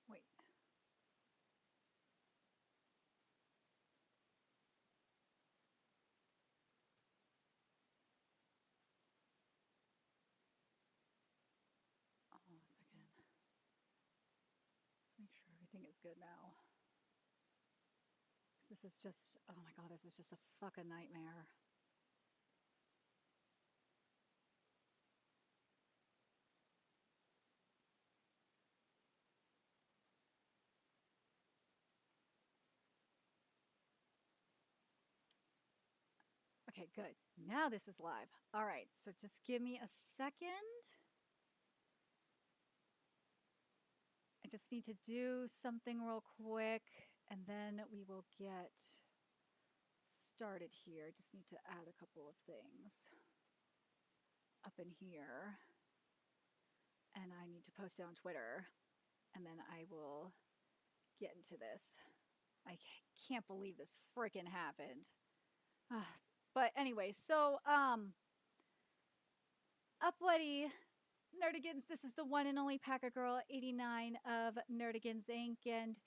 Wait. Oh, a second. Let's make sure everything is good now. This is just, oh my god, this is just a fucking nightmare. Okay, good. Now this is live. All right, so just give me a second. I just need to do something real quick, and then we will get started here. I just need to add a couple of things up in here. And I need to post it on Twitter, and then I will get into this. I can't believe this freaking happened. But anyway, so Upwitty Nerdigans, this is the one and only Packer Girl 89 of Nerdigans Inc. And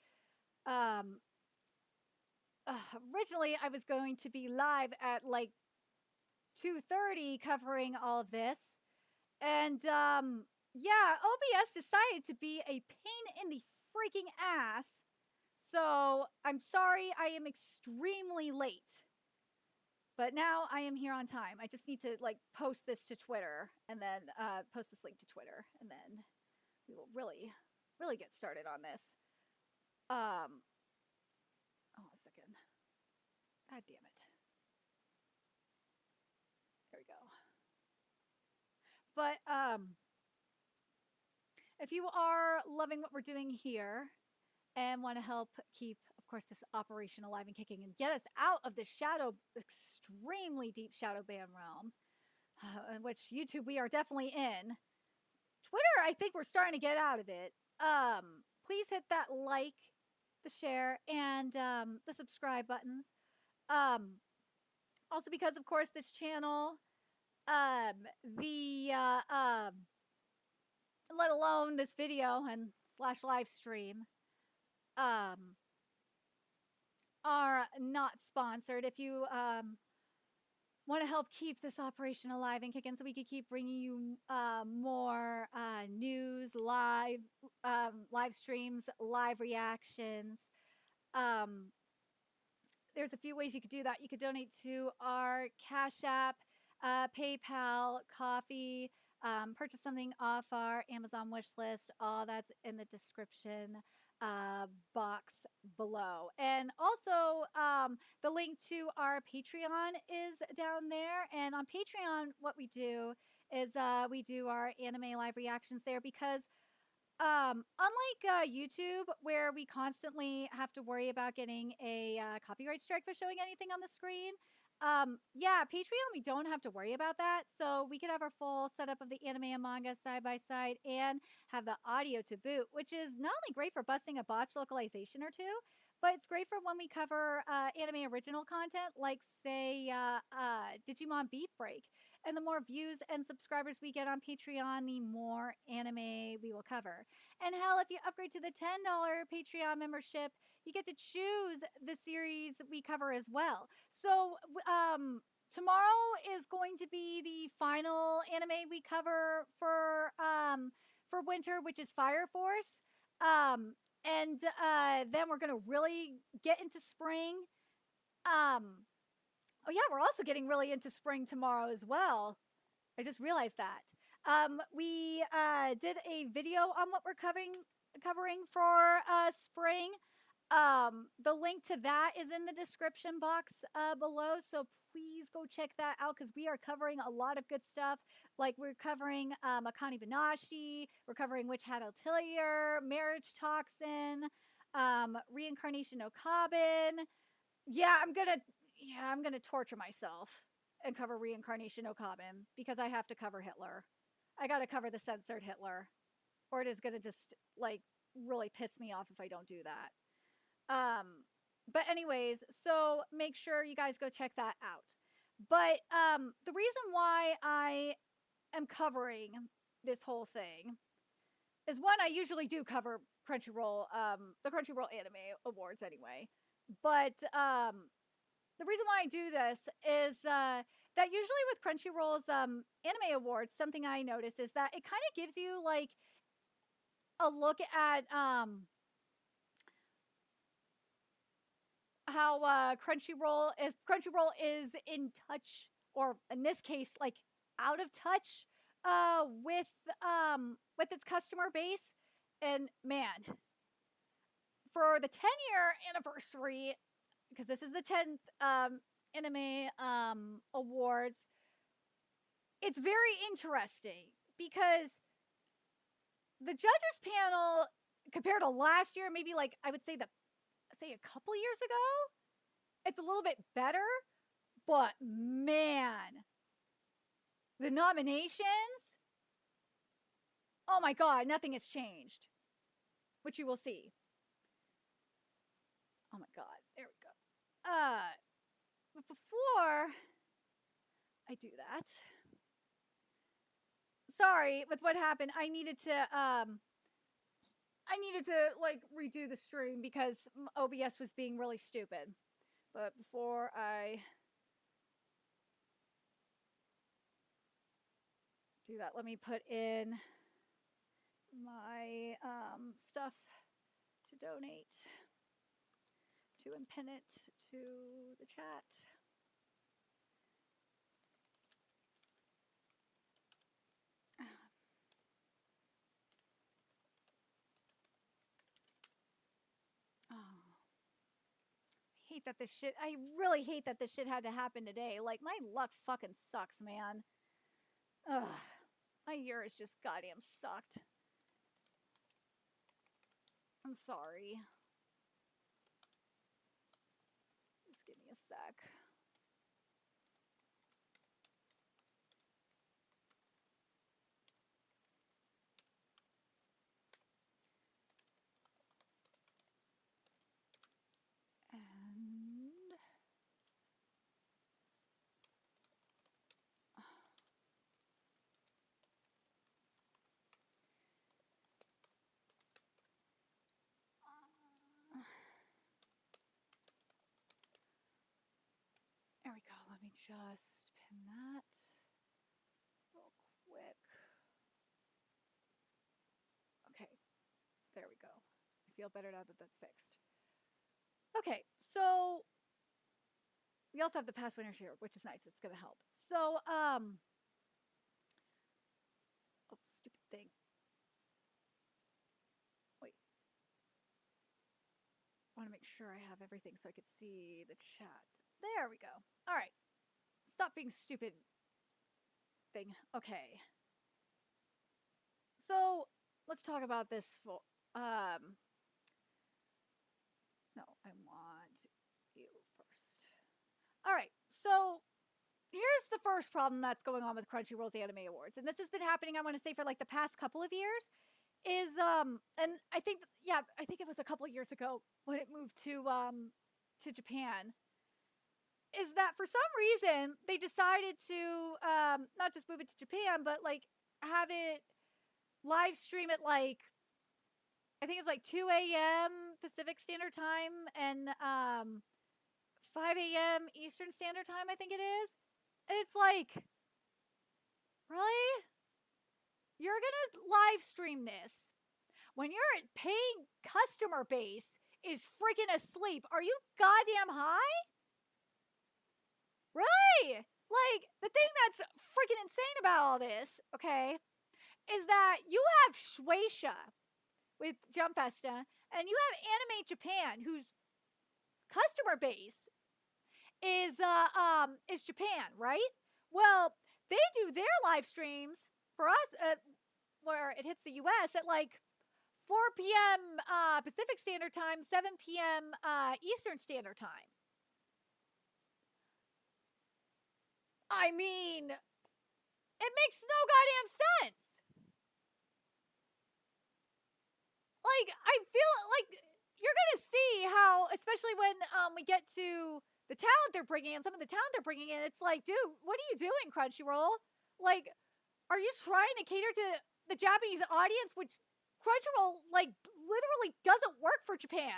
originally I was going to be live at like 2:30 covering all of this. And yeah, OBS decided to be a pain in the freaking ass. So I'm sorry I am extremely late. But now I am here on time. I just need to like post this to Twitter and then post this link to Twitter, and then we will really get started on this. Oh, a second. God damn it. There we go. But if you are loving what we're doing here and want to help keep, of course, this operation alive and kicking and get us out of this extremely deep shadow ban realm, in which YouTube we are definitely in. Twitter, I think we're starting to get out of it. Please hit that like, the share, and the subscribe buttons. Also, because of course this channel, let alone this video and / live stream, are not sponsored. If you want to help keep this operation alive and kicking so we can keep bringing you more news, live streams, live reactions, there's a few ways you could do that. You could donate to our Cash App, PayPal, Coffee, purchase something off our Amazon wish list. All that's in the description box below. And also, the link to our Patreon is down there. And on Patreon, what we do is we do our anime live reactions there, because unlike YouTube, where we constantly have to worry about getting a copyright strike for showing anything on the screen, yeah, Patreon, we don't have to worry about that. So we could have our full setup of the anime and manga side by side and have the audio to boot, which is not only great for busting a botch localization or two, but it's great for when we cover anime original content, like, say, Digimon Beat Break. And the more views and subscribers we get on Patreon, the more anime we will cover. And hell, if you upgrade to the $10 Patreon membership, you get to choose the series we cover as well. So tomorrow is going to be the final anime we cover for winter, which is Fire Force. And then we're going to really get into spring. Oh yeah, we're also getting really into spring tomorrow as well. I just realized that. We did a video on what we're covering for spring. The link to that is in the description box below, so please go check that out, because we are covering a lot of good stuff. Like, we're covering Akane Banashi, we're covering Witch Hat Atelier, Marriage Toxin, Reincarnation no Kabin. Yeah, I'm gonna torture myself and cover Reincarnation no Kabin, because I have to cover Hitler. I gotta cover the censored Hitler, or it is gonna just like really piss me off if I don't do that. But anyways, so make sure you guys go check that out. But the reason why I am covering this whole thing is one, I usually do cover Crunchyroll, the Crunchyroll Anime Awards anyway. But the reason why I do this is that usually with Crunchyroll's Anime Awards, something I notice is that it kind of gives you like a look at how Crunchyroll is in touch, or in this case, like out of touch with its customer base. And man, for the 10-year anniversary, because this is the 10th anime awards, it's very interesting because the judges panel compared to last year, maybe like I would say a couple years ago, it's a little bit better, but man, the nominations, oh my god, nothing has changed, which you will see. Oh my god, there we go. But before I do that, sorry with what happened. I needed to like redo the stream because OBS was being really stupid. But before I do that, let me put in my stuff to donate to and pin it to the chat. Oh. I really hate that this shit had to happen today. Like, my luck fucking sucks, man. Ugh. My year has just goddamn sucked. I'm sorry. Just give me a sec. And there we go. Let me just pin that real quick. Okay, so there we go. I feel better now that that's fixed. Okay, so we also have the past winners here, which is nice. It's gonna help. So, oh, stupid thing. Wait. I want to make sure I have everything so I could see the chat. There we go. All right. Stop being stupid thing. Okay. So, let's talk about this for no, I want you first. All right. So, here's the first problem that's going on with Crunchyroll's Anime Awards. And this has been happening, I want to say, for like the past couple of years. Is and I think it was a couple of years ago when it moved to Japan, is that for some reason they decided to not just move it to Japan, but like have it live stream at like, I think it's like 2 a.m. Pacific Standard Time and 5 a.m. Eastern Standard Time, I think it is. And it's like, really? You're gonna live stream this when your paying customer base is freaking asleep? Are you goddamn high? Really? Like, the thing that's freaking insane about all this, okay, is that you have Shueisha with Jump Festa, and you have Anime Japan, whose customer base is Japan, right? Well, they do their live streams for us where it hits the US at like 4 p.m. Pacific Standard Time, 7 p.m. Eastern Standard Time. I mean, it makes no goddamn sense. Like, I feel like you're gonna see how, especially when we get to the talent they're bringing in, some of the talent they're bringing in, it's like, dude, what are you doing, Crunchyroll? Like, are you trying to cater to the Japanese audience, which Crunchyroll, like, literally doesn't work for Japan?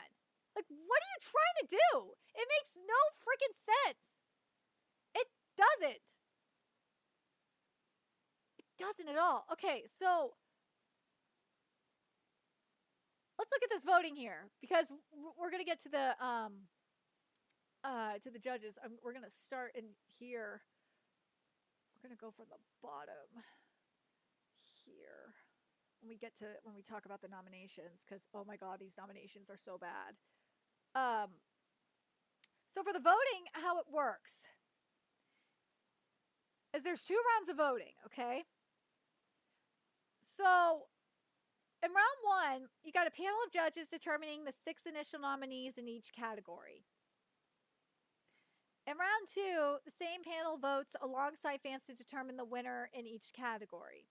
Like, what are you trying to do? It makes no freaking sense. It doesn't. It doesn't at all. Okay, so let's look at this voting here, because we're gonna get to the judges. We're gonna start in here. We're gonna go from the bottom here when we talk about the nominations, because oh my god, these nominations are so bad. So for the voting, how it works is there's 2 rounds of voting, okay? So in round 1, you got a panel of judges determining the 6 initial nominees in each category. In round 2, the same panel votes alongside fans to determine the winner in each category.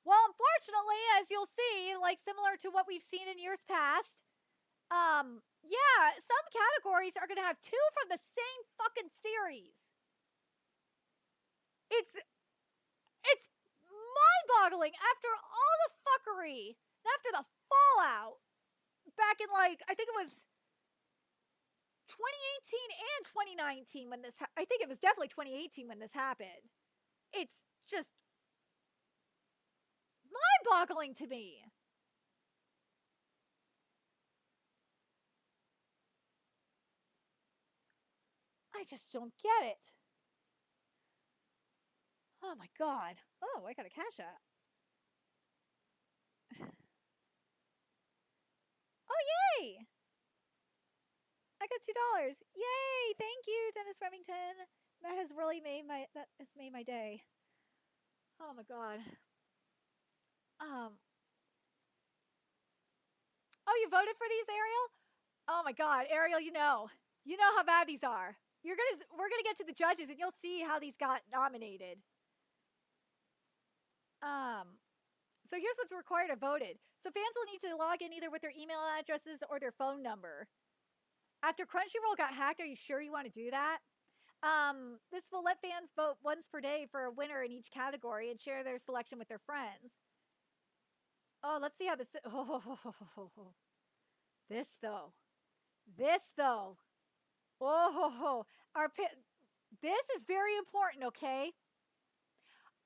Well, unfortunately, as you'll see, like similar to what we've seen in years past, yeah, some categories are going to have 2 from the same fucking series. It's mind-boggling after all the fuckery, after the fallout back in, like, I think it was 2018 and 2019 when this I think it was definitely 2018 when this happened. It's just mind-boggling to me. I just don't get it. Oh my god. Oh, I got a cash app. Oh, yay! I got $2. Yay! Thank you, Dennis Remington. That has made my day. Oh my god. Oh, you voted for these, Ariel? Oh my god, Ariel, you know how bad these are. We're gonna get to the judges and you'll see how these got nominated. So here's what's required or voted. So fans will need to log in either with their email addresses or their phone number. After Crunchyroll got hacked, are you sure you want to do that? This will let fans vote once per day for a winner in each category and share their selection with their friends. Oh, let's see how this. This though. This is very important, okay?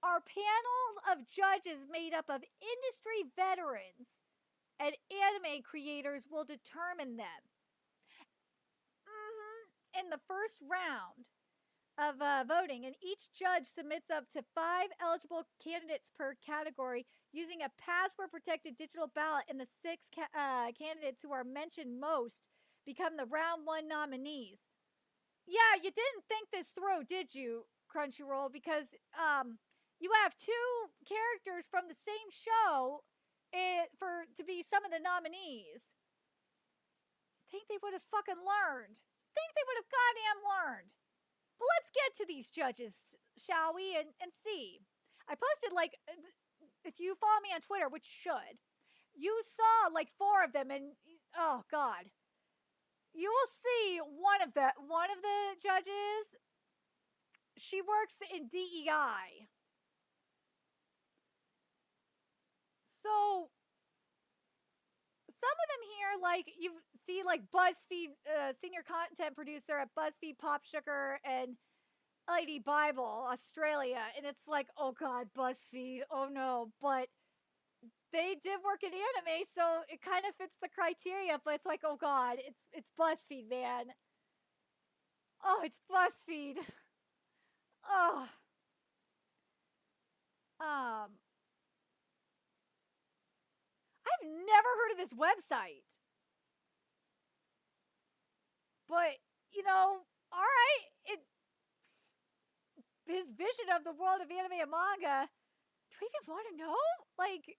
Our panel of judges made up of industry veterans and anime creators will determine them. In the first round of voting, and each judge submits up to 5 eligible candidates per category using a password-protected digital ballot, and the 6 candidates who are mentioned most become the round 1 nominees. Yeah, you didn't think this through, did you, Crunchyroll? Because you have 2 characters from the same show to be some of the nominees. Think they would have fucking learned. Think they would have goddamn learned. But let's get to these judges, shall we? And see. I posted, like, if you follow me on Twitter, which you should, you saw like 4 of them, and oh god. You will see one of the judges, she works in DEI. So some of them here, like, you see, like, BuzzFeed, senior content producer at BuzzFeed Pop Sugar and Lady Bible, Australia. And it's like, oh god, BuzzFeed, oh no. But they did work in anime, so it kind of fits the criteria. But it's like, oh god, it's BuzzFeed, man. Oh, it's BuzzFeed. Oh. I've never heard of this website. But, alright. His vision of the world of anime and manga. Do we even want to know? Like,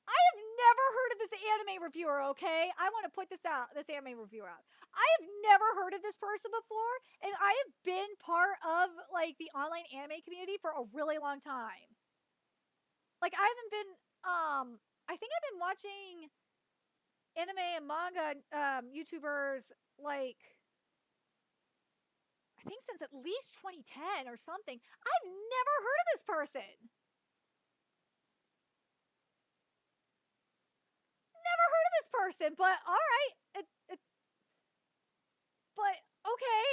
I have never heard of this anime reviewer, okay? I want to put this anime reviewer out. I have never heard of this person before, and I have been part of, like, the online anime community for a really long time. Like, I haven't been, I think I've been watching anime and manga YouTubers, like, I think since at least 2010 or something. I've never heard of this person. Never heard of this person, but all right. But okay,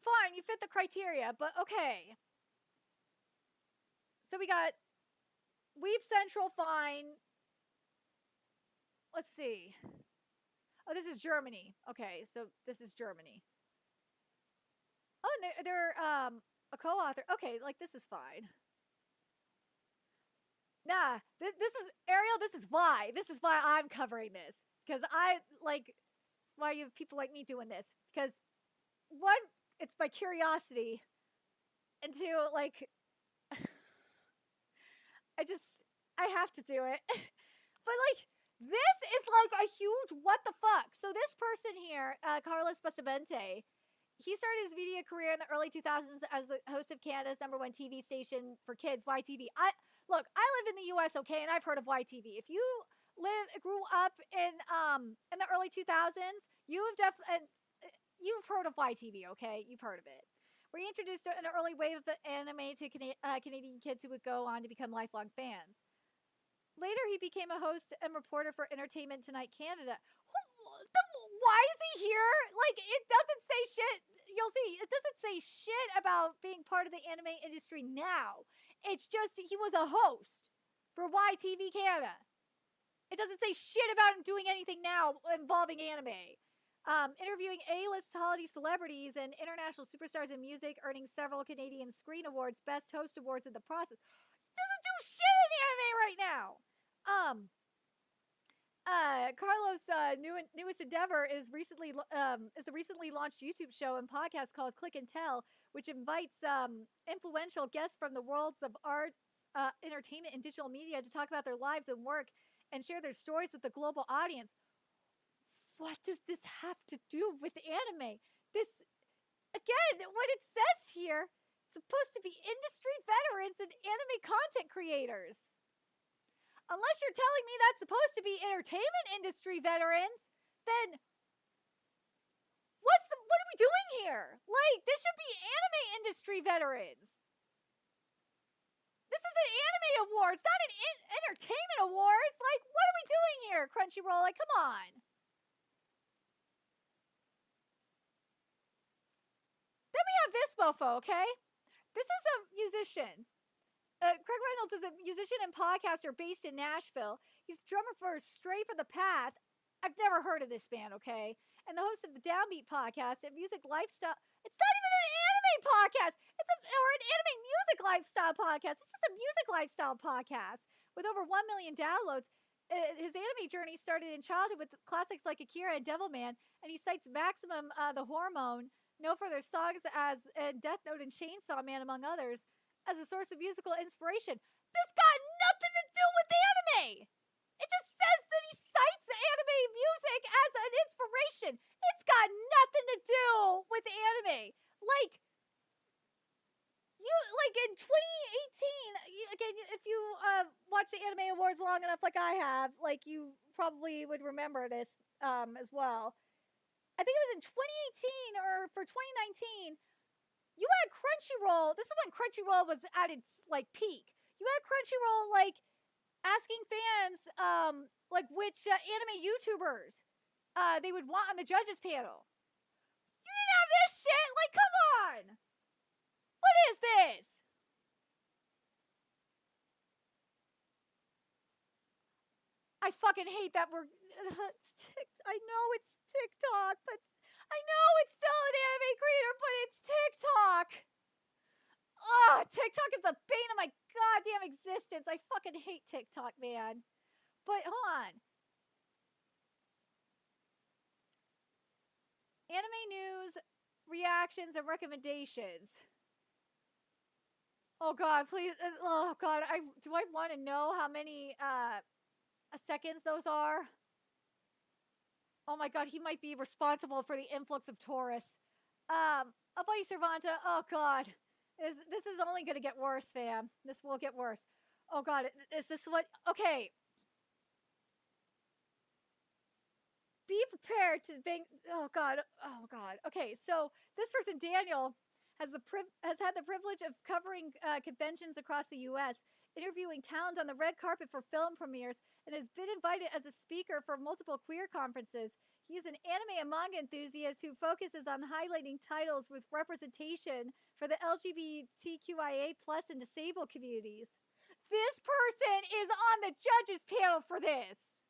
fine. You fit the criteria, but okay. So we got Weeb Central, fine. Let's see. Oh, this is Germany. Okay, so this is Germany. Oh, and they're a co-author. Okay, like this is fine. Nah, this is Ariel. This is why. This is why I'm covering this because I like. It's why you have people like me doing this because one, it's my curiosity, and two, like, I have to do it. But like, this is like a huge what the fuck. So this person here, Carlos Bustamante, he started his media career in the early 2000s as the host of Canada's #1 TV station for kids, YTV. I live in the U.S., okay, and I've heard of YTV. If you grew up in the early 2000s, you've heard of YTV, okay? You've heard of it. Where he introduced an early wave of anime to Canadian kids who would go on to become lifelong fans. Later, he became a host and reporter for Entertainment Tonight Canada. Why is he here? Like, it doesn't say shit. You'll see, it doesn't say shit about being part of the anime industry now. It's just he was a host for YTV Canada. It doesn't say shit about him doing anything now involving anime. Interviewing A-list holiday celebrities and international superstars in music, earning several Canadian Screen Awards, Best Host Awards in the process. He doesn't do shit in anime right now. Carlos' newest endeavor is the recently launched YouTube show and podcast called Click and Tell, which invites influential guests from the worlds of arts, entertainment, and digital media to talk about their lives and work and share their stories with the global audience. What does this have to do with anime? This, again, what it says here, it's supposed to be industry veterans and anime content creators. Unless you're telling me that's supposed to be entertainment industry veterans, then what are we doing here? Like, this should be anime industry veterans. This is an anime awards, not an entertainment awards. Like, what are we doing here, Crunchyroll? Like, come on. Then we have this mofo, okay? This is a musician. Craig Reynolds is a musician and podcaster based in Nashville. He's drummer for Stray from the Path. I've never heard of this band, okay? And the host of the Downbeat podcast and music lifestyle. It's not even an anime podcast. Or an anime music lifestyle podcast. It's just a music lifestyle podcast with over 1 million downloads. His anime journey started in childhood with classics like Akira and Devilman, and he cites Maximum the Hormone, no further songs as Death Note and Chainsaw Man, among others, as a source of musical inspiration. This got nothing to do with anime. It just says that he cites anime music as an inspiration. It's got nothing to do with anime. Like in 2018, again, if you watch the Anime Awards long enough like I have, like, you probably would remember this as well. I think it was in 2018 or for 2019, you had Crunchyroll. This is when Crunchyroll was at its like peak. You had Crunchyroll like asking fans like which anime YouTubers they would want on the judges panel. You didn't have this shit. Like, come on. What is this? I fucking hate that we're. I know it's TikTok, but I know it's still an anime creator, but it's TikTok. TikTok is the bane of my goddamn existence. I fucking hate TikTok, man. But hold on. Anime news, reactions, and recommendations. Oh god, please. Oh god, do I want to know how many seconds those are? Oh my god, he might be responsible for the influx of tourists. Buddy Cervanta, oh god. This is only gonna get worse, fam. This will get worse. Oh god, is this what? Okay. Be prepared to bang. Oh god. Okay, so this person, Daniel, has had the privilege of covering conventions across the U.S., interviewing talent on the red carpet for film premieres, and has been invited as a speaker for multiple queer conferences. He is an anime and manga enthusiast who focuses on highlighting titles with representation for the LGBTQIA plus and disabled communities. This person is on the judges panel for this.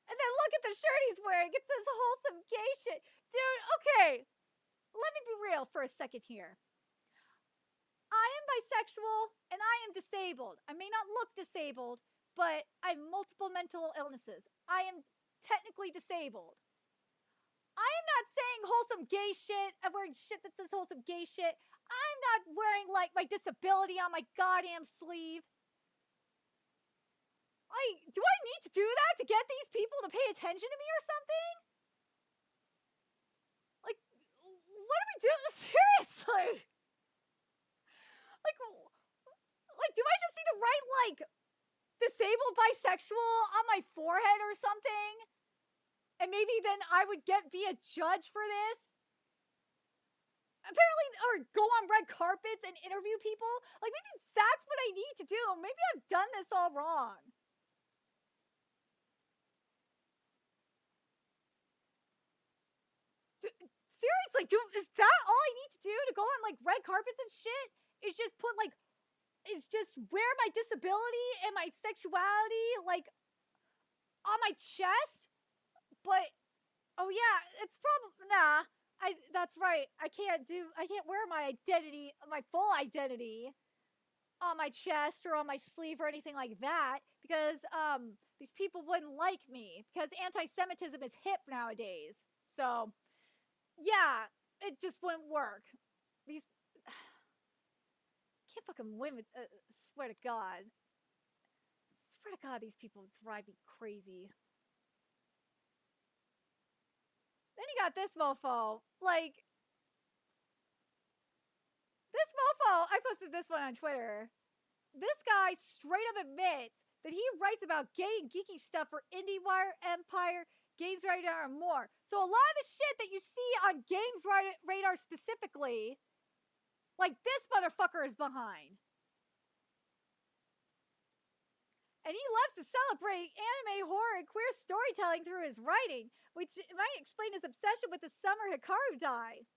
And then look at the shirt he's wearing. It says wholesome gay shit. Dude, okay. Let me be real for a second here. I am bisexual and I am disabled. I may not look disabled, but I have multiple mental illnesses. I am technically disabled. I am not saying wholesome gay shit. I'm wearing shit that says wholesome gay shit. I'm not wearing like my disability on my goddamn sleeve. Do I need to do that to get these people to pay attention to me or something? Like, what are we doing? Seriously? Like, do I just need to write, like, disabled bisexual on my forehead or something? And maybe then I would be a judge for this? Apparently, or go on red carpets and interview people? Like, maybe that's what I need to do. Maybe I've done this all wrong. Seriously, is that all I need to do to go on, like, red carpets and shit? Is just put, like, is just wear my disability and my sexuality, like, on my chest? But, oh yeah, it's probably, nah, that's right. I can't wear my identity, my full identity on my chest or on my sleeve or anything like that because, these people wouldn't like me because anti-Semitism is hip nowadays. So, yeah, it just wouldn't work. These, can't fucking women, swear to God. Swear to God, these people drive me crazy. Then you got this mofo. Like, this mofo, I posted this one on Twitter. This guy straight up admits that he writes about gay and geeky stuff for IndieWire, Empire, Games Radar, and more. So a lot of the shit that you see on Games Radar specifically, like, this motherfucker is behind. And he loves to celebrate anime, horror, and queer storytelling through his writing, which might explain his obsession with the summer Hikaru dye.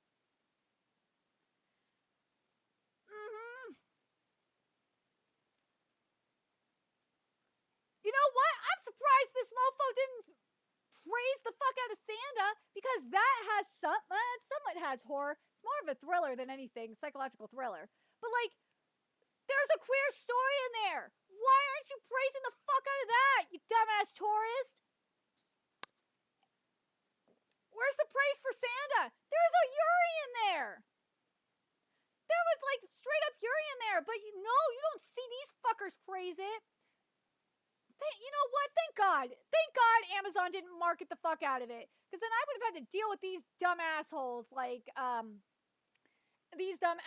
You know what? I'm surprised this mofo didn't praise the fuck out of Sanda, because that has somewhat has horror. It's more of a thriller than anything, psychological thriller. But, like, there's a queer story in there. Why aren't you praising the fuck out of that, you dumbass tourist? Where's the praise for Sanda? There's a Yuri in there. There was, like, straight up Yuri in there, but you don't see these fuckers praise it. You know what? Thank God. Thank God Amazon didn't market the fuck out of it. Because then I would have had to deal with these dumb assholes, like, these dumb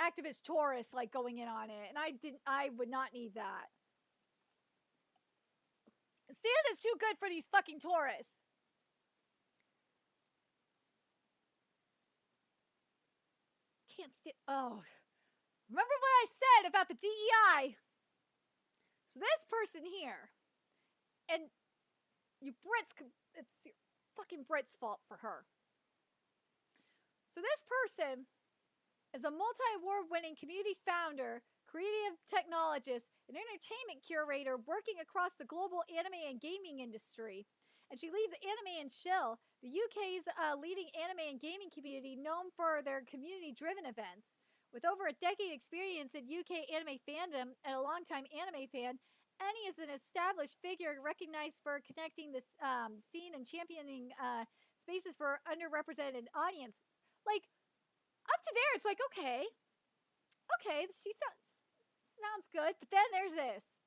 activist tourists, like, going in on it. And I would not need that. Santa's too good for these fucking tourists. Can't oh. Remember what I said about the DEI? So this person here, and you Brits, it's your fucking Brits' fault for her. So this person is a multi-award winning community founder, creative technologist, and entertainment curator working across the global anime and gaming industry. And she leads Anime and Chill, the UK's leading anime and gaming community known for their community-driven events. With over a decade experience in UK anime fandom and a longtime anime fan, Annie is an established figure recognized for connecting this scene and championing spaces for underrepresented audiences. Like, up to there, it's like, okay, she sounds good. But then there's this.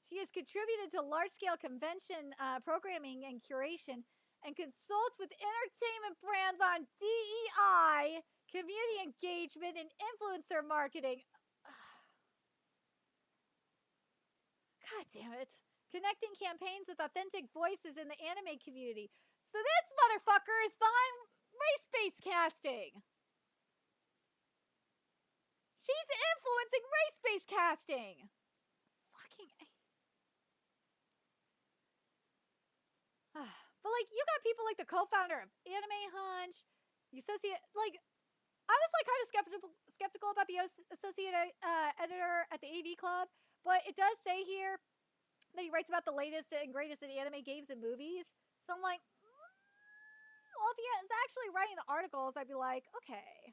She has contributed to large-scale convention programming and curation and consults with entertainment brands on DEI, community engagement, and influencer marketing. God damn it. Connecting campaigns with authentic voices in the anime community. So this motherfucker is behind race-based casting. She's influencing race-based casting. Fucking. But like, you got people like the co-founder of Anime Hunch, the associate, like, I was like kind of skeptical about the associate editor at the AV Club, but it does say here that he writes about the latest and greatest in anime games and movies. So I'm like, well, if he is actually writing the articles, I'd be like, okay.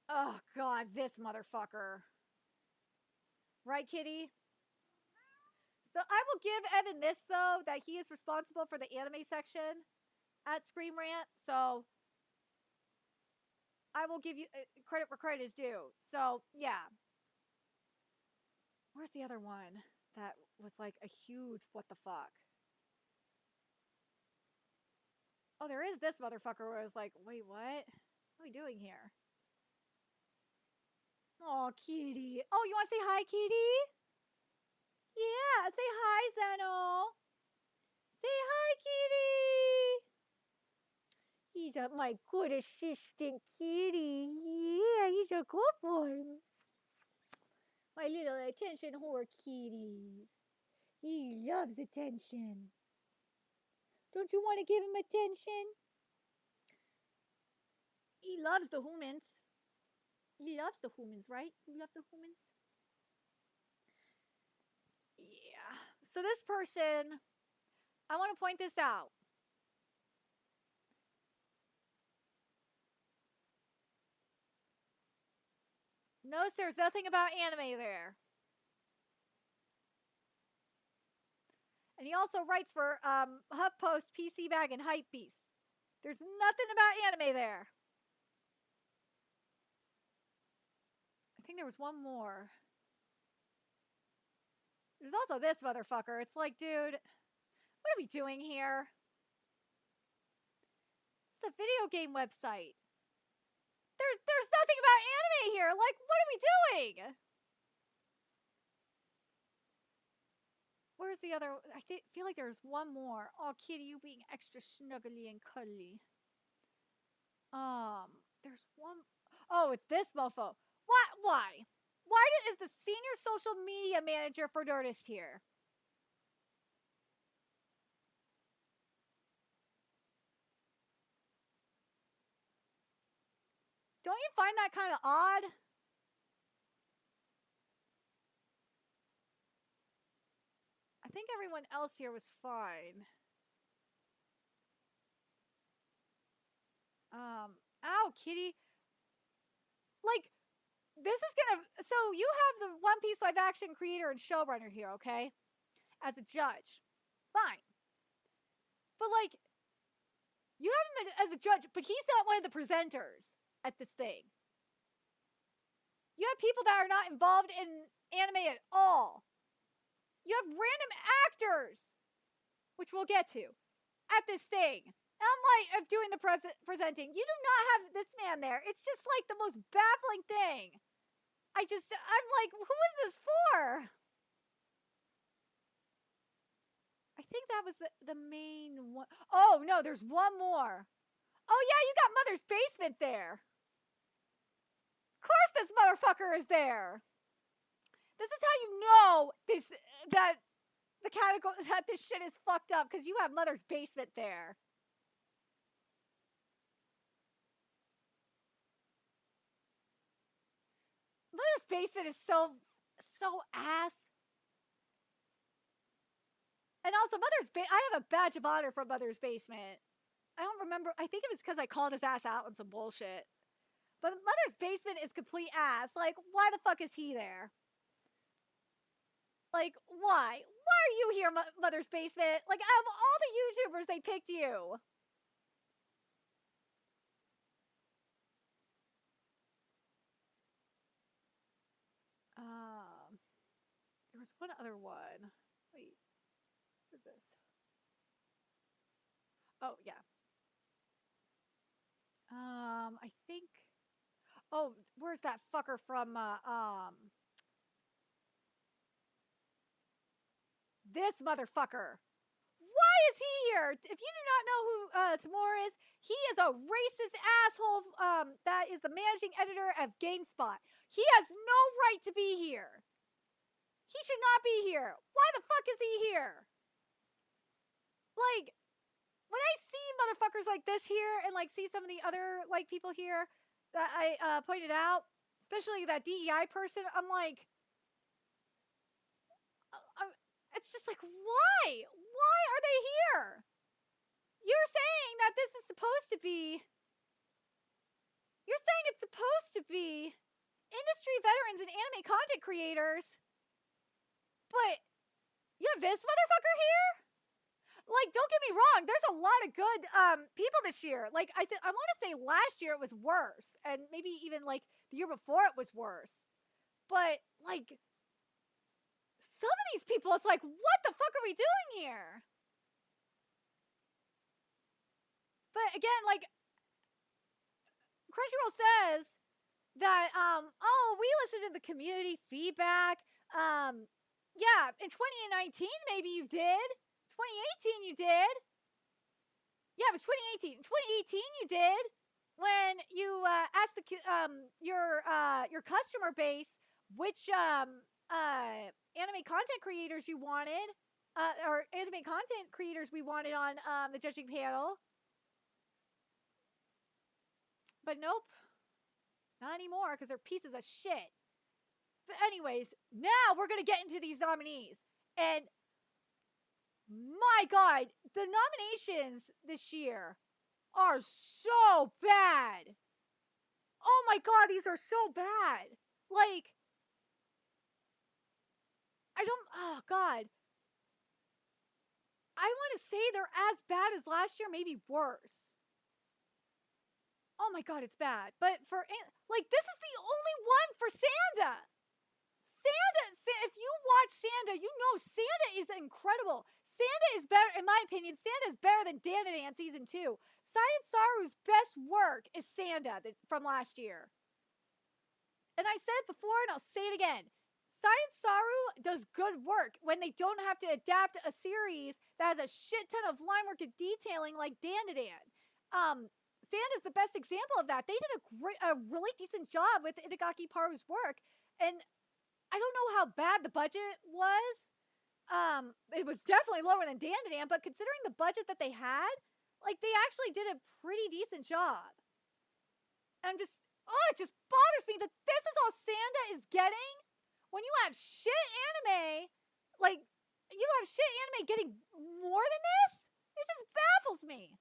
Oh God, this motherfucker. Right, Kitty? So I will give Evan this, though, that he is responsible for the anime section at Scream Rant. So I will give you credit where credit is due. So, yeah. Where's the other one that was like a huge what the fuck? Oh, there is this motherfucker where I was like, wait, what? What are we doing here? Oh, Kitty. Oh, you want to say hi, Kitty? Yeah, say hi, Zeno. Say hi, Kitty. He's my good assistant, Kitty. Yeah, he's a good boy. My little attention whore kitties. He loves attention. Don't you want to give him attention? He loves the humans. He loves the humans, right? You love the humans? Yeah. So this person, I want to point this out. Notice there's nothing about anime there. And he also writes for HuffPost, PC Bag, and Hypebeast. There's nothing about anime there. I think there was one more. There's also this motherfucker. It's like, dude, what are we doing here? It's a video game website. There's nothing about anime here. Like, what are we doing? Where's the other? I feel like there's one more. Oh, Kitty, you being extra snuggly and cuddly. There's one. Oh, it's this mofo. What? Why? Why is the senior social media manager for Nerdist here? Don't you find that kind of odd? I think everyone else here was fine. Ow, Kitty. Like, this is gonna. So you have the One Piece live action creator and showrunner here, okay? As a judge. Fine. But, like, you have him as a judge, but he's not one of the presenters at this thing. You have people that are not involved in anime at all. You have random actors, which we'll get to, at this thing. And I'm like, of doing the presenting. You do not have this man there. It's just like the most baffling thing. I'm like, who is this for? I think that was the main one. Oh, no, there's one more. Oh, yeah, you got Mother's Basement there. Of course this motherfucker is there. This is how you know that the category that this shit is fucked up, because you have Mother's Basement there. Mother's Basement is so ass. And also, I have a badge of honor for Mother's Basement. I don't remember. I think it was because I called his ass out on some bullshit. But Mother's Basement is complete ass. Like, why the fuck is he there? Like, why? Why are you here, Mother's Basement? Like, out of all the YouTubers, they picked you. There was one other one. Wait, what is this? Oh, yeah. I think. Oh, where's that fucker from? This motherfucker. Why is he here? If you do not know who Tamura is, he is a racist asshole that is the managing editor of GameSpot. He has no right to be here. He should not be here. Why the fuck is he here? Like, when I see motherfuckers like this here and like see some of the other like people here that I pointed out, especially that DEI person, I'm like, it's just like, why? Why are they here? You're saying that this is supposed to be. You're saying it's supposed to be industry veterans and anime content creators, but you have this motherfucker here? Like, don't get me wrong, there's a lot of good people this year. Like, I want to say last year it was worse, and maybe even like the year before it was worse. But like, some of these people, it's like, what the fuck are we doing here? But again, like, Crunchyroll says that, oh, we listened to the community feedback. Yeah, in 2019, maybe you did. 2018, you did. Yeah, it was 2018. 2018, you did. When you asked your customer base which anime content creators you wanted, or anime content creators we wanted on the judging panel. But nope, not anymore because they're pieces of shit. But anyways, now we're going to get into these nominees. And my God, the nominations this year are so bad. Oh my God, these are so bad. Like, oh God. I want to say they're as bad as last year, maybe worse. Oh my God, it's bad. But like, this is the only one for Sanda. If you watch Sanda, you know Sanda is incredible. Sanda is better, in my opinion, Sanda is better than Dandadan Season 2. Science Saru's best work is Sanda from last year. And I said it before, and I'll say it again. Science Saru does good work when they don't have to adapt a series that has a shit ton of line work and detailing like Dandadan. Sanda's the best example of that. They did a really decent job with Itagaki Paru's work, and I don't know how bad the budget was. It was definitely lower than Dandadan, but considering the budget that they had, like, they actually did a pretty decent job. And it just bothers me that this is all Sanda is getting when you have shit anime. Like, you have shit anime getting more than this? It just baffles me.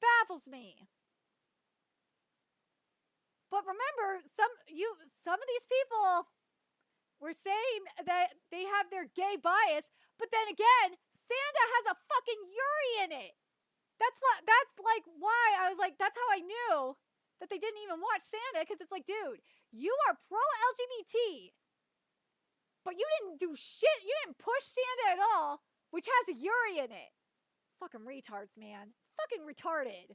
Baffles me. But remember, some of these people were saying that they have their gay bias, but then again, Sanda has a fucking Yuri in it. That's like why I was like, that's how I knew that they didn't even watch Sanda, because it's like, dude, you are pro LGBT, but you didn't do shit. You didn't push Sanda at all, which has a Yuri in it. Fucking retards, man. Fucking retarded.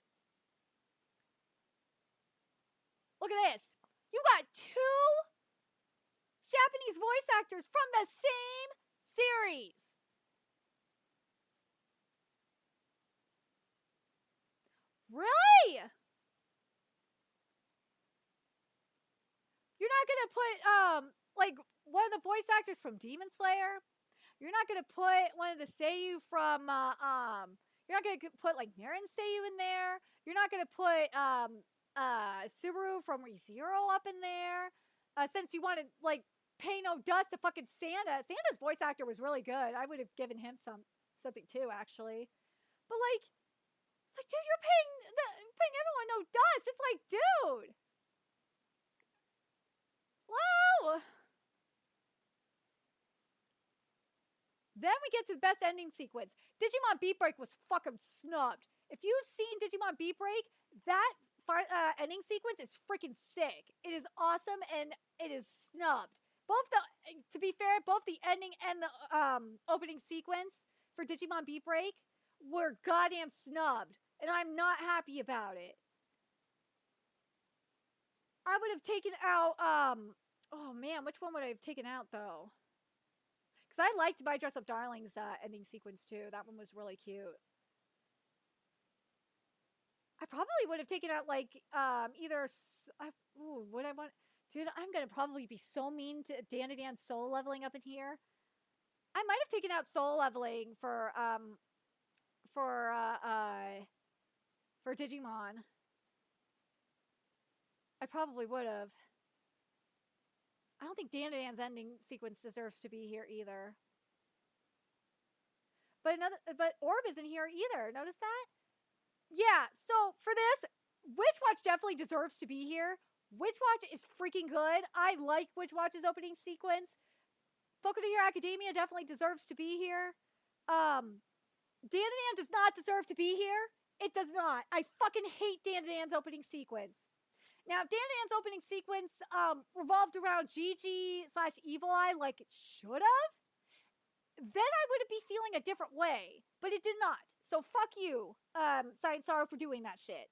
Look at this. You got 2 Japanese voice actors from the same series. Really? You're not gonna put like one of the voice actors from Demon Slayer? You're not gonna put one of the Seiyu from you're not gonna put like Naren Seiyu in there. You're not gonna put Subaru from ReZero up in there. Since you wanted like pay no dust to fucking Sanda. Sanda's voice actor was really good. I would have given him something too, actually. But like, it's like, dude, you're paying everyone no dust. It's like, dude. Wow. Then we get to the best ending sequence. Digimon Beat Break was fucking snubbed. If you've seen Digimon Beat Break, that ending sequence is freaking sick. It is awesome, and it is snubbed. To be fair, both the ending and the opening sequence for Digimon Beat Break were goddamn snubbed, and I'm not happy about it. I would have taken out, oh man, which one would I have taken out though? Because I liked My Dress Up Darling's ending sequence too. That one was really cute. I probably would have taken out like either. Would I want? Dude, I'm gonna probably be so mean to Dan soul leveling up in here. I might have taken out soul leveling for Digimon. I probably would have. I don't think Dan's ending sequence deserves to be here either. But Orb isn't here either. Notice that? Yeah, so for this, Witch Watch definitely deserves to be here. Witch Watch is freaking good. I like Witch Watch's opening sequence. Boku no Hero Academia definitely deserves to be here. Dan does not deserve to be here. It does not. I fucking hate Dan's opening sequence. Now, if Dan's opening sequence revolved around Gigi/Evil Eye like it should have, then I would be feeling a different way. But it did not. So fuck you, Science Sorrow, for doing that shit.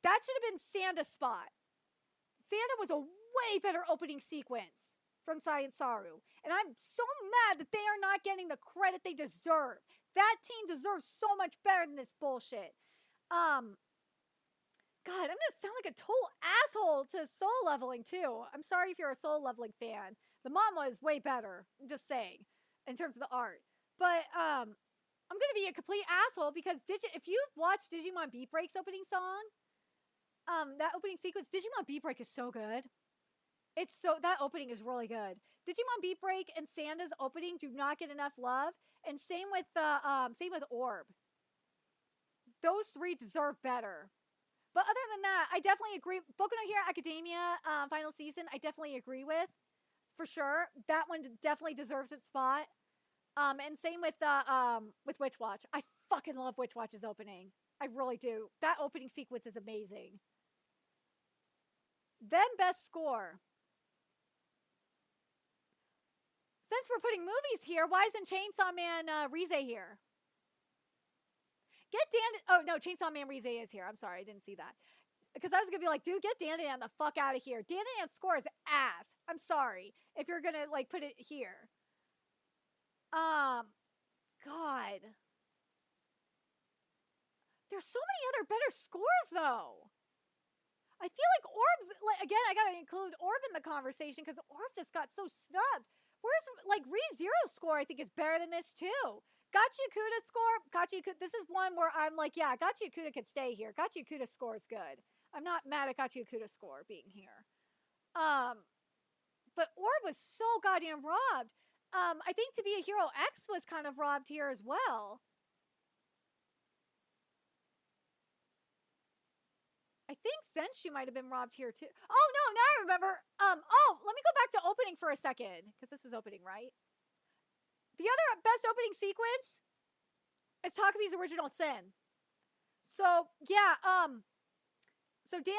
That should have been Sanda's spot. Sanda was a way better opening sequence from Science Saru. And I'm so mad that they are not getting the credit they deserve. That team deserves so much better than this bullshit. God, I'm gonna sound like a total asshole to soul leveling too. I'm sorry if you're a soul leveling fan. The manga is way better. I'm just saying, in terms of the art. But I'm gonna be a complete asshole because if you've watched Digimon Beat Break's opening song, that opening sequence, Digimon Beat Break is so good. That opening is really good. Digimon Beat Break and Sanda's opening do not get enough love, and same with Orb. Those three deserve better. But other than that, I definitely agree. Boku no Hero Academia final season, I definitely agree with, for sure. That one definitely deserves its spot. And same with Witch Watch. I fucking love Witch Watch's opening. I really do. That opening sequence is amazing. Then best score. Since we're putting movies here, why isn't Chainsaw Man Rize here? Get Dan. Oh no, Chainsaw Man Rize is here. I'm sorry, I didn't see that. Because I was gonna be like, dude, get Dan the fuck out of here. Dan score is ass. I'm sorry if you're gonna like put it here. God. There's so many other better scores though. I feel like Orb's again. I gotta include Orb in the conversation because Orb just got so snubbed. Where's like ReZero's score? I think is better than this too. Gachi Okuda's score. This is one where I'm like, yeah, Gachi Okuda could stay here. Gachi Okuda's score is good. I'm not mad at Gachi Okuda's score being here. But Orb was so goddamn robbed. I think To Be a Hero X was kind of robbed here as well. I think Zenshu might have been robbed here too. Oh no, now I remember. Let me go back to opening for a second because this was opening, right? The other best opening sequence is Takabi's Original Sin. So yeah, so Dan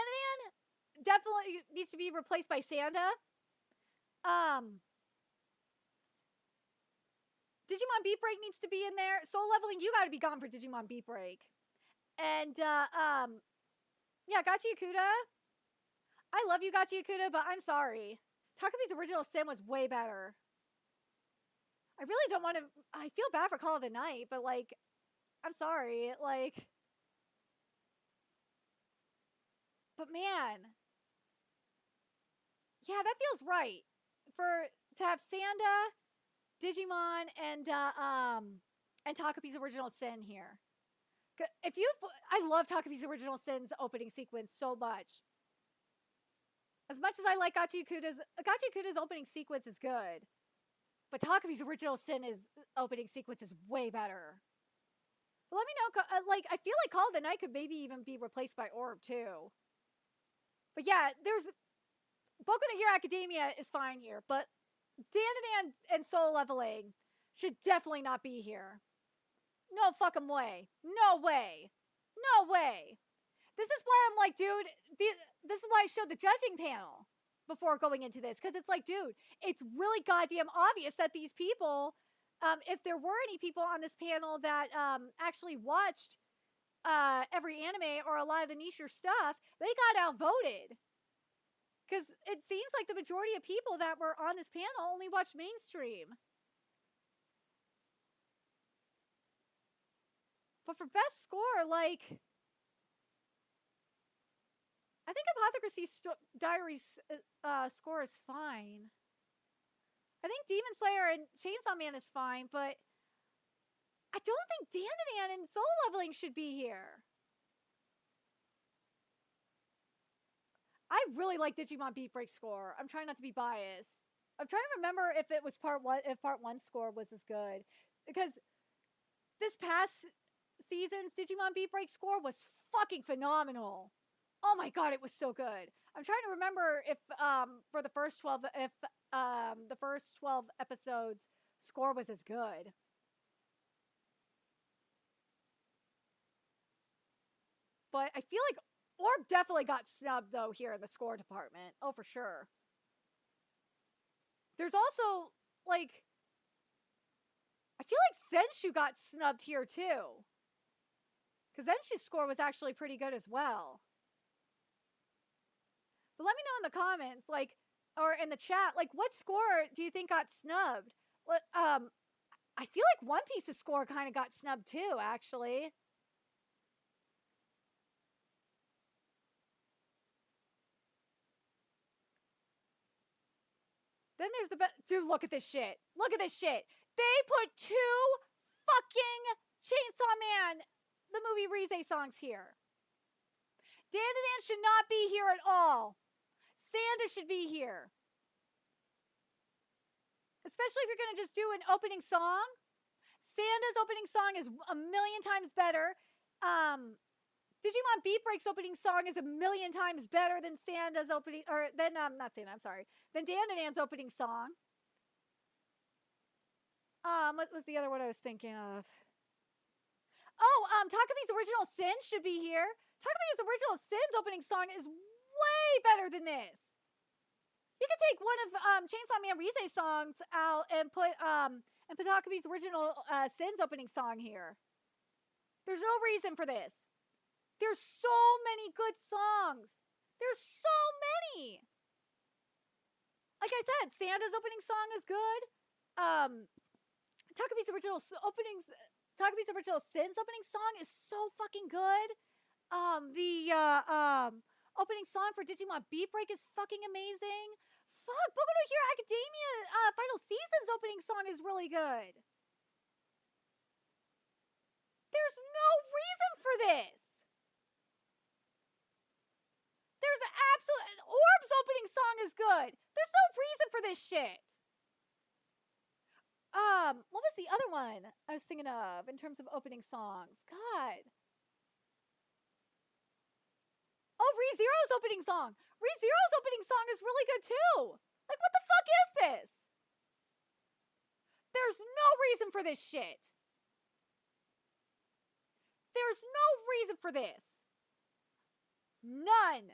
definitely needs to be replaced by Sanda. Digimon Beat Break needs to be in there. Soul Leveling, you got to be gone for Digimon Beat Break. And yeah, Gachi Okuda. I love you, Gachi Okuda, but I'm sorry. Takabi's Original Sin was way better. I really don't want to. I feel bad for Call of the Night, but like, I'm sorry. Like, but man, yeah, that feels right to have Sanda, Digimon, and Takabi's Original Sin here. I love Takabi's Original Sin's opening sequence so much. As much as I like Gachi Okuda's opening sequence is good. But Takabi's Original Sin opening sequence is way better. But let me know, like, I feel like Call of the Night could maybe even be replaced by Orb too. But yeah, there's Boku no Hero Academia is fine here, but Dan and Soul Leveling should definitely not be here. No fucking way. No way. No way. This is why I'm like, dude, this is why I showed the judging panel before going into this. Because it's like, dude, it's really goddamn obvious that these people, if there were any people on this panel that actually watched every anime or a lot of the niche stuff, they got outvoted. Because it seems like the majority of people that were on this panel only watched mainstream. But for best score, like, I think Apothecary Diaries score is fine. I think Demon Slayer and Chainsaw Man is fine, but I don't think Dandadan and Soul Leveling should be here. I really like Digimon Beat Break score. I'm trying not to be biased. I'm trying to remember if it was part one score was as good. Because this past season's Digimon Beat Break score was fucking phenomenal. Oh my god, it was so good. I'm trying to remember if for the first 12 if the first 12 episodes score was as good. But I feel like Orb definitely got snubbed though here in the score department. Oh, for sure. There's also like I feel like Zenshu got snubbed here too. Because Zenshu's score was actually pretty good as well. But let me know in the comments, like, or in the chat, like, what score do you think got snubbed? What, I feel like One Piece's score kind of got snubbed too, actually. Then there's the dude. Look at this shit. Look at this shit. They put 2 fucking Chainsaw Man, the movie Rise songs here. Dandadan should not be here at all. Sanda should be here. Especially if you're going to just do an opening song. Sanda's opening song is a million times better. Digimon Beat Break's opening song is a million times better than Sanda's opening, or than, not Sanda, I'm sorry, than Dandadan's opening song. What was the other one I was thinking of? Oh, Takabe's Original Sin should be here. Takabe's Original Sin's opening song is way better than this. You could take one of Chainsaw Man Rise songs out and put Takabe's Original Sin's opening song here. There's no reason for this. There's so many good songs. There's so many. Like I said, Sanda's opening song is good. Takabe's Original Sin's opening song is so fucking good. The opening song for Digimon Beat Break is fucking amazing. Fuck, Boku no Hero Academia Final Season's opening song is really good. There's no reason for this. There's absolute Orb's opening song is good. There's no reason for this shit. What was the other one I was thinking of in terms of opening songs? God. Oh, ReZero's opening song. ReZero's opening song is really good too. Like, what the fuck is this? There's no reason for this shit. There's no reason for this. None.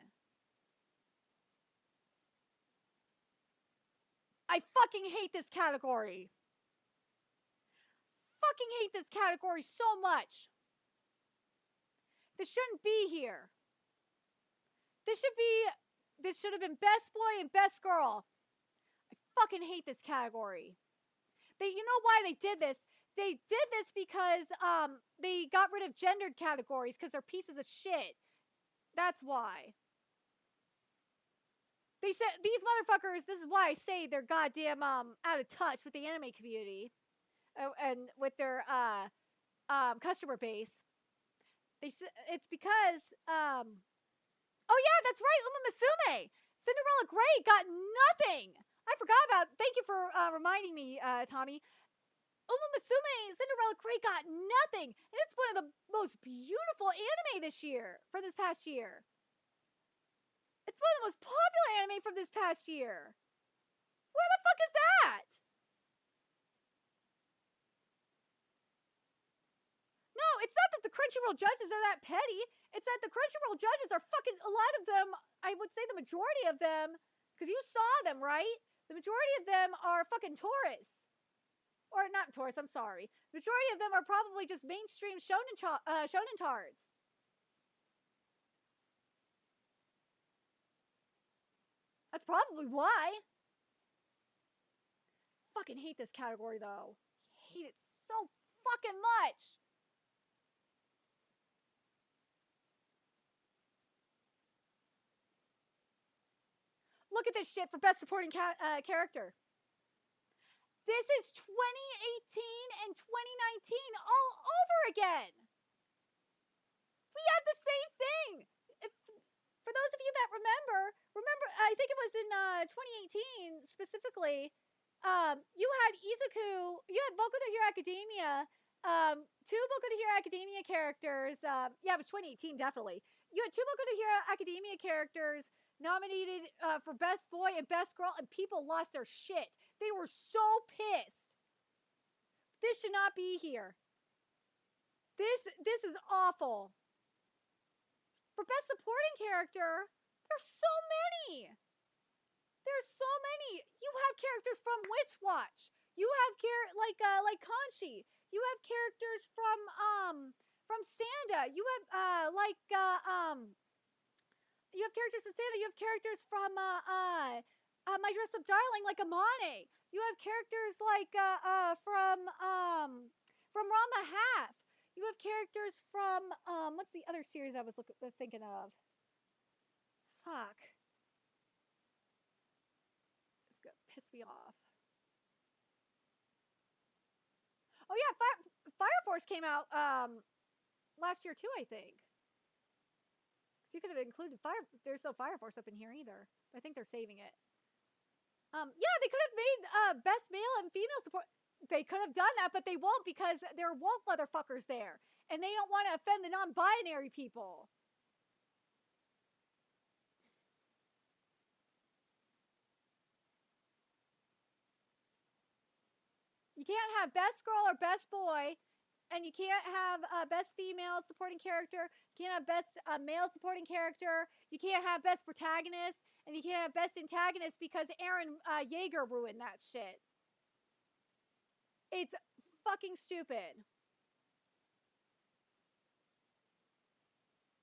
I fucking hate this category. Fucking hate this category so much. This shouldn't be here. This should have been Best Boy and Best Girl. I fucking hate this category. You know why they did this? They did this because they got rid of gendered categories because they're pieces of shit. That's why. They said these motherfuckers, this is why I say they're goddamn out of touch with the anime community and with their customer base. It's because oh yeah, that's right, Uma Musume. Cinderella Grey got nothing. I forgot about. Thank you for reminding me, Tommy. Uma Musume, Cinderella Grey got nothing. And it's one of the most beautiful anime this past year. It's one of the most popular anime from this past year. Where the fuck is that? No, it's not that the Crunchyroll judges are that petty. It's that the Crunchyroll judges are fucking, a lot of them, I would say the majority of them, because you saw them, right? The majority of them are fucking tourists. Or not tourists, I'm sorry. The majority of them are probably just mainstream shonen tards. That's probably why. Fucking hate this category though. Hate it so fucking much. Look at this shit for best supporting character. This is 2018 and 2019 all over again. We had the same thing. For those of you that remember, I think it was in 2018 specifically. You had Izuku, you had Boku no Hero Academia, two Boku no Hero Academia characters. Yeah, it was 2018 definitely. You had two Boku no Hero Academia characters nominated for Best Boy and Best Girl, and people lost their shit. They were so pissed. This should not be here. This is awful. For best supporting character, there's so many. There's so many. You have characters from Witch Watch. You have like Kanshi. You have characters from Sanda. You have you have characters from Sanda. You have characters from My Dress Up Darling, like Amane. You have characters like from Rama Half. You have characters from what's the other series I was thinking of? Fuck. It's gonna piss me off. Oh yeah, Fire Force came out last year too, I think. So you could have included There's no Fire Force up in here either. I think they're saving it. Yeah, they could have made best male and female support. They could have done that, but they won't because there are woke motherfuckers there, and they don't want to offend the non-binary people. You can't have best girl or best boy, and you can't have best female supporting character. You can't have best male supporting character. You can't have best protagonist, and you can't have best antagonist because Eren Yeager ruined that shit. It's fucking stupid.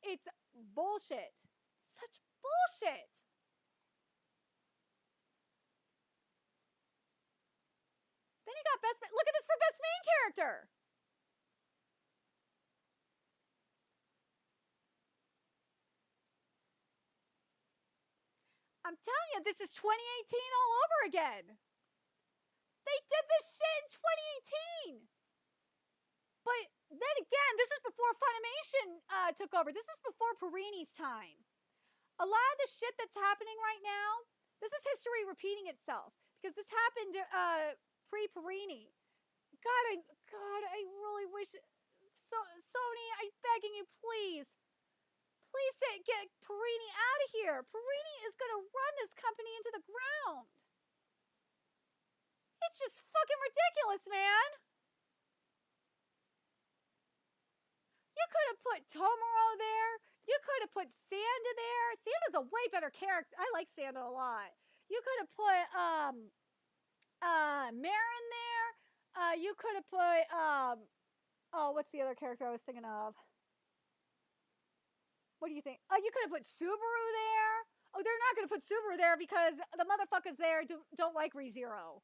It's bullshit. Such bullshit. Then you got best. Look at this for best main character. I'm telling you, this is 2018 all over again. They did this shit in 2018. But then again, this is before Funimation took over. This is before Perini's time. A lot of the shit that's happening right now, this is history repeating itself. Because this happened pre-Perini. God, I really wish... Sony, I'm begging you, please. Please get Perini out of here. Perini is going to run this company into the ground. It's just fucking ridiculous, man. You could have put Tomoro there. You could have put Sanda there. Sanda's a way better character. I like Sanda a lot. You could have put Marin there. You could have put oh, what's the other character I was thinking of? What do you think? Oh, you could have put Subaru there. Oh, they're not going to put Subaru there because the motherfuckers there don't like ReZero.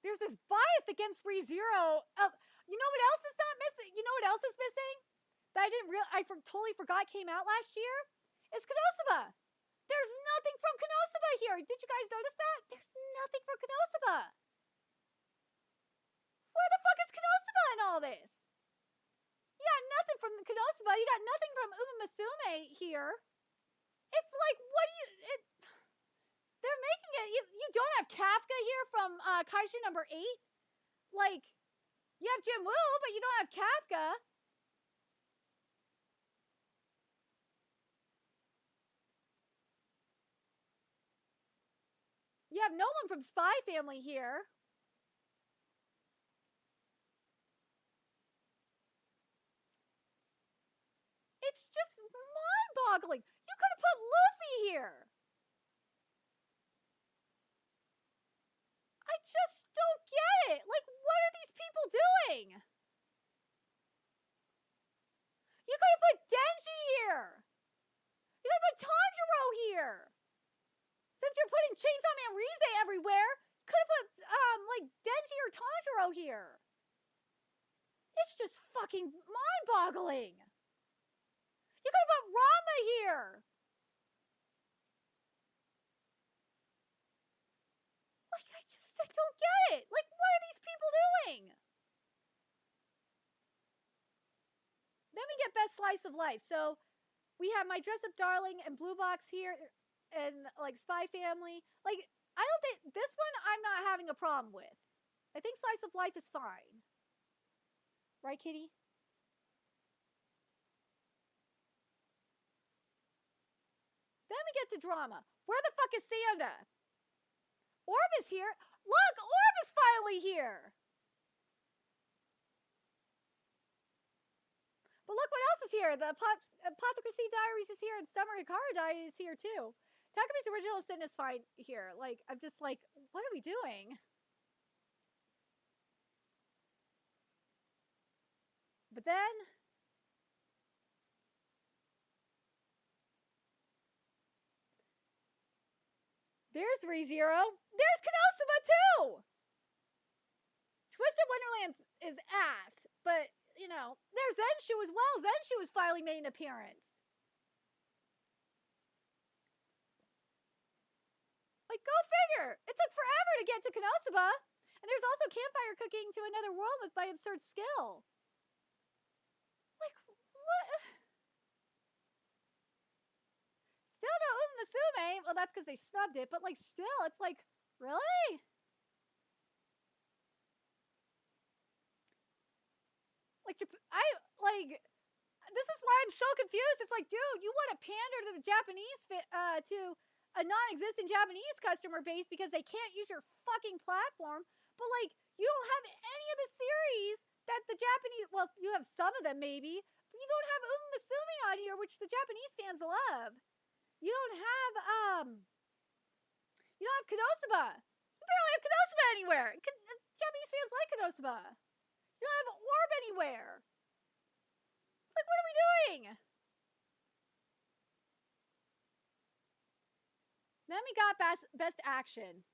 There's this bias against ReZero. You know what else is not missing? You know what else is missing? That I totally forgot came out last year? It's Konosuba. There's nothing from Konosuba here. Did you guys notice that? There's nothing from Konosuba. Where the fuck is Konosuba in all this? You got nothing from Konosuba. You got nothing from Uma Musume here. It's like, what do you... They're making it... You don't have Kafka here from Kaiju number 8? Like, you have Jim Woo, but you don't have Kafka. You have no one from Spy Family here. It's just mind-boggling. You could have put Luffy here. I just don't get it. Like, what are these people doing? You could have put Denji here. You could have put Tanjiro here. Since you're putting Chainsaw Man Rize everywhere, could have put like Denji or Tanjiro here. It's just fucking mind-boggling. You could have put Rama here. I don't get it. Like, what are these people doing? Then we get best slice of life. So we have My Dress Up Darling and Blue Box here, and like Spy Family. Like, I don't think this one I'm not having a problem with. I think slice of life is fine. Right, Kitty? Then we get to drama. Where the fuck is Sanda? Orb is here. Look, Orb is finally here. But look what else is here. The Apothecary Diaries is here, and Summer Hikaru Diaries is here too. Takumi's Original Sin is fine here. Like, I'm just like, what are we doing? But then there's ReZero. There's Konosuba too. Twisted Wonderland is ass, but you know, there's Zenshu as well. Zenshu has finally made an appearance. Like, go figure. It took forever to get to Konosuba. And there's also Campfire Cooking to Another World with By Absurd Skill. Like, what? Still no Musume. Well, that's because they snubbed it, but like, still, it's like, really? Like, this is why I'm so confused. It's like, dude, you want to pander to the Japanese, to a non-existent Japanese customer base because they can't use your fucking platform. But like, you don't have any of the series that the Japanese, well, you have some of them maybe, but you don't have Musume on here, which the Japanese fans love. You don't have Konosuba. You barely have Konosuba anywhere. Japanese fans like Konosuba. You don't have Orb anywhere. It's like, what are we doing? Then we got best action.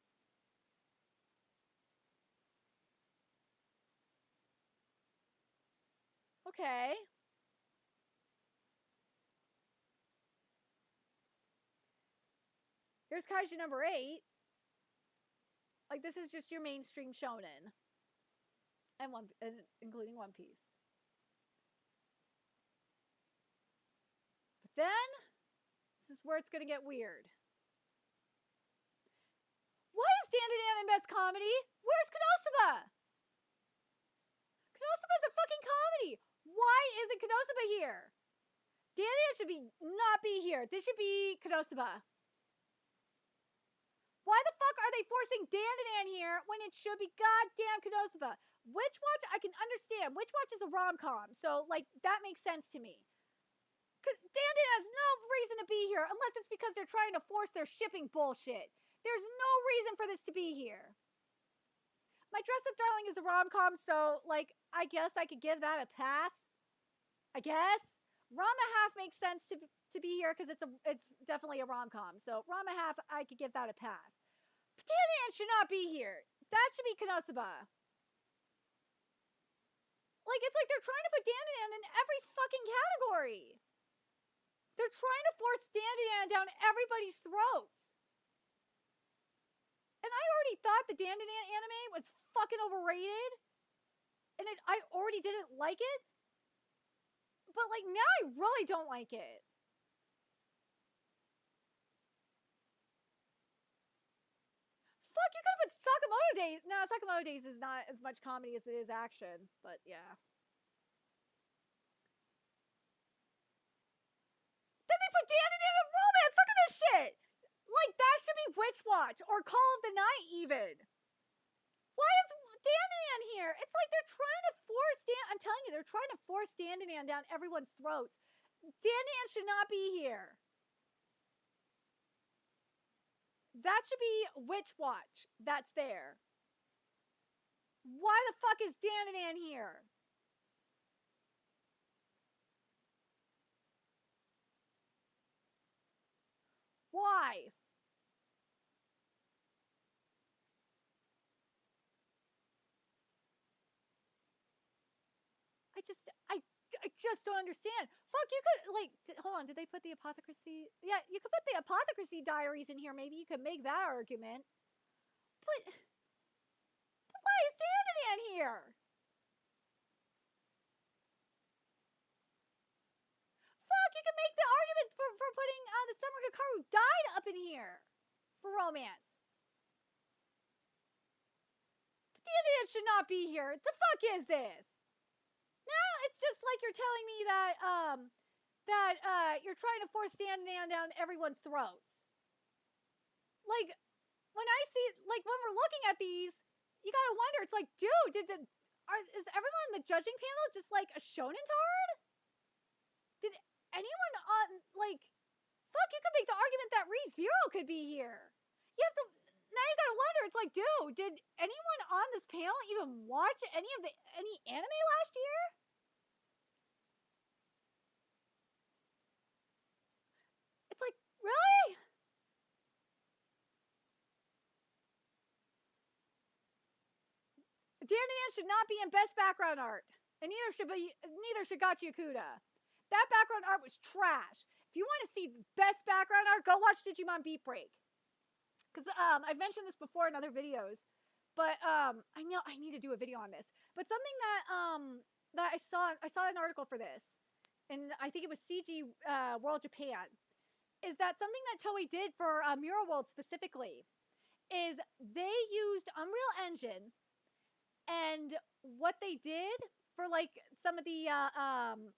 Okay. Here's Kaiju number 8. Like, this is just your mainstream shonen. And including One Piece. But then, this is where it's gonna get weird. Why is Dandadan in best comedy? Where's Konosuba? Konosuba's a fucking comedy. Why isn't Konosuba here? Dandadan should not be here. This should be Konosuba. Why the fuck are they forcing Dandadan here when it should be goddamn Konosuba? Witch Watch, I can understand. Witch Watch is a rom-com, so, like, that makes sense to me. Dandadan has no reason to be here unless it's because they're trying to force their shipping bullshit. There's no reason for this to be here. My Dress Up Darling is a rom-com, so, like, I guess I could give that a pass. I guess. Rama Half makes sense to be here because it's definitely a rom-com. So Rama Half, I could give that a pass. But Dandadan should not be here. That should be Konosuba. Like, it's like they're trying to put Dandadan in every fucking category. They're trying to force Dandadan down everybody's throats. And I already thought the Dandadan anime was fucking overrated. And I already didn't like it. But, like, now I really don't like it. Fuck, you could have put Sakamoto Days. No, Sakamoto Days is not as much comedy as it is action. But, yeah. Then they put Dandadan in romance. Look at this shit. Like, that should be Witch Watch or Call of the Night, even. Why is Dandadan here? It's like they're trying to force I'm telling you, they're trying to force Dandadan down everyone's throats. Dandadan should not be here. That should be Witch Watch that's there. Why the fuck is Dandadan here? Why? I just don't understand. Fuck, you could, like, hold on, did they put the Apothecary? Yeah, you could put the Apothecary Diaries in here. Maybe you could make that argument. But Dan here. Fuck, you can make the argument for putting the Summer Hikaru died up in here for romance. But the idiot should not be here. The fuck is this? Now it's just like you're telling me that you're trying to force Dan down everyone's throats. Like, when I see, like, when we're looking at these, you gotta wonder, it's like, dude, is everyone in the judging panel just like a shonen tard? Did anyone on, like, fuck, you could make the argument that ReZero could be here. You have to, now you gotta wonder, it's like, dude, did anyone on this panel even watch any anime last year? It's like, really? Dan should not be in best background art, and neither should Gachi Okuda. That background art was trash. If you want to see best background art, go watch Digimon Beat Break. Because I've mentioned this before in other videos, but I know I need to do a video on this. But something that I saw an article for this, and I think it was CG World Japan, is that something that Toei did for Mural World specifically is they used Unreal Engine. And what they did for like some of the some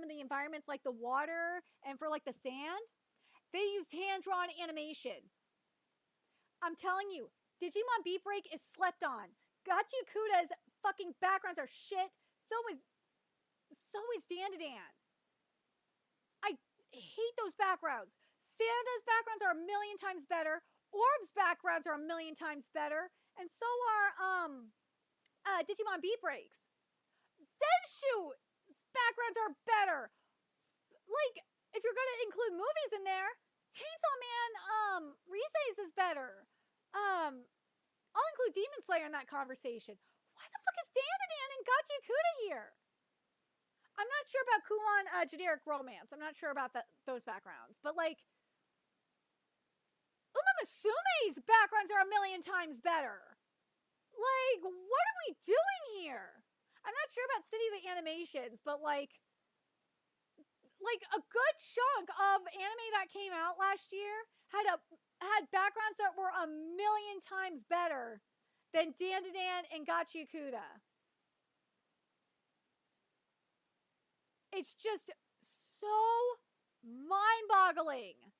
of the environments, like the water and for like the sand, they used hand-drawn animation. I'm telling you, Digimon Beat Break is slept on. Gachi Okuda's fucking backgrounds are shit. So is Dan. I hate those backgrounds. Sanda's backgrounds are a million times better. Orb's backgrounds are a million times better, and so are Digimon Beat Breaks. Zenshu's backgrounds are better. Like, if you're gonna include movies in there, Chainsaw Man Rise's is better. I'll include Demon Slayer in that conversation. Why the fuck is Dan and Gachi Okuda here? I'm not sure about Kuon Generic Romance. I'm not sure about those backgrounds, but like, Uma Musume's backgrounds are a million times better. Like, what are we doing here? I'm not sure about City of the Animations, but like a good chunk of anime that came out last year had backgrounds that were a million times better than Dan and Gachi Okuda. It's just so mind-boggling.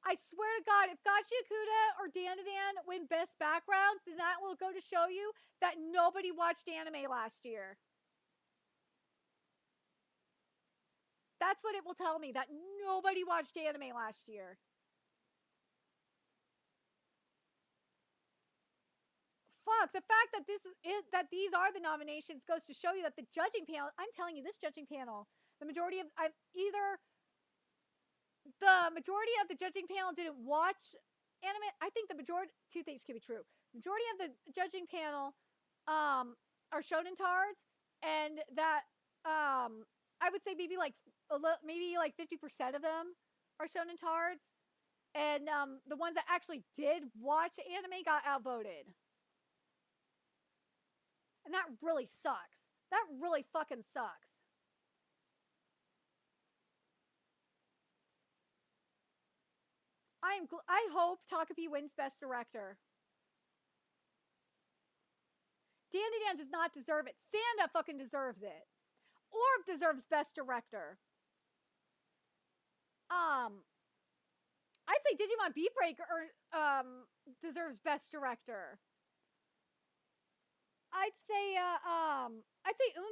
I swear to God, if Gachi Okuda or Dan win best backgrounds, then that will go to show you that nobody watched anime last year. That's what it will tell me, that nobody watched anime last year. Fuck, the fact that these are the nominations goes to show you that the judging panel, I'm telling you, this judging panel, the majority of the judging panel didn't watch anime. I think two things can be true. Majority of the judging panel are shonen tards, and that I would say maybe like 50% of them are shonen tards, and the ones that actually did watch anime got outvoted. And that really sucks. That really fucking sucks. I hope Takapi wins Best Director. Dan does not deserve it. Sanda fucking deserves it. Orb deserves Best Director. I'd say Digimon Beat Break deserves Best Director. I'd say Uma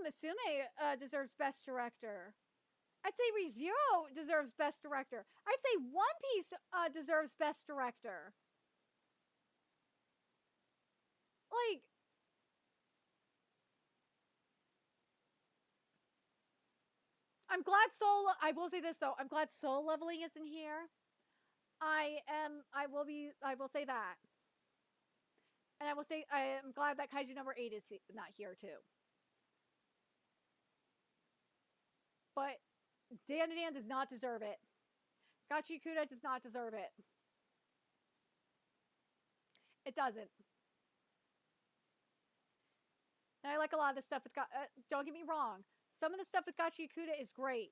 Musume deserves Best Director. I'd say ReZero deserves Best Director. I'd say One Piece deserves Best Director. Like, I'm glad I will say this though, I'm glad Soul Leveling isn't here. I will say that. And I will say, I am glad that Kaiju number 8 is not here too. But Dan does not deserve it. Gachi Okuda does not deserve it. It doesn't. And I like a lot of the stuff with don't get me wrong. Some of the stuff with Gachi Yakuta is great.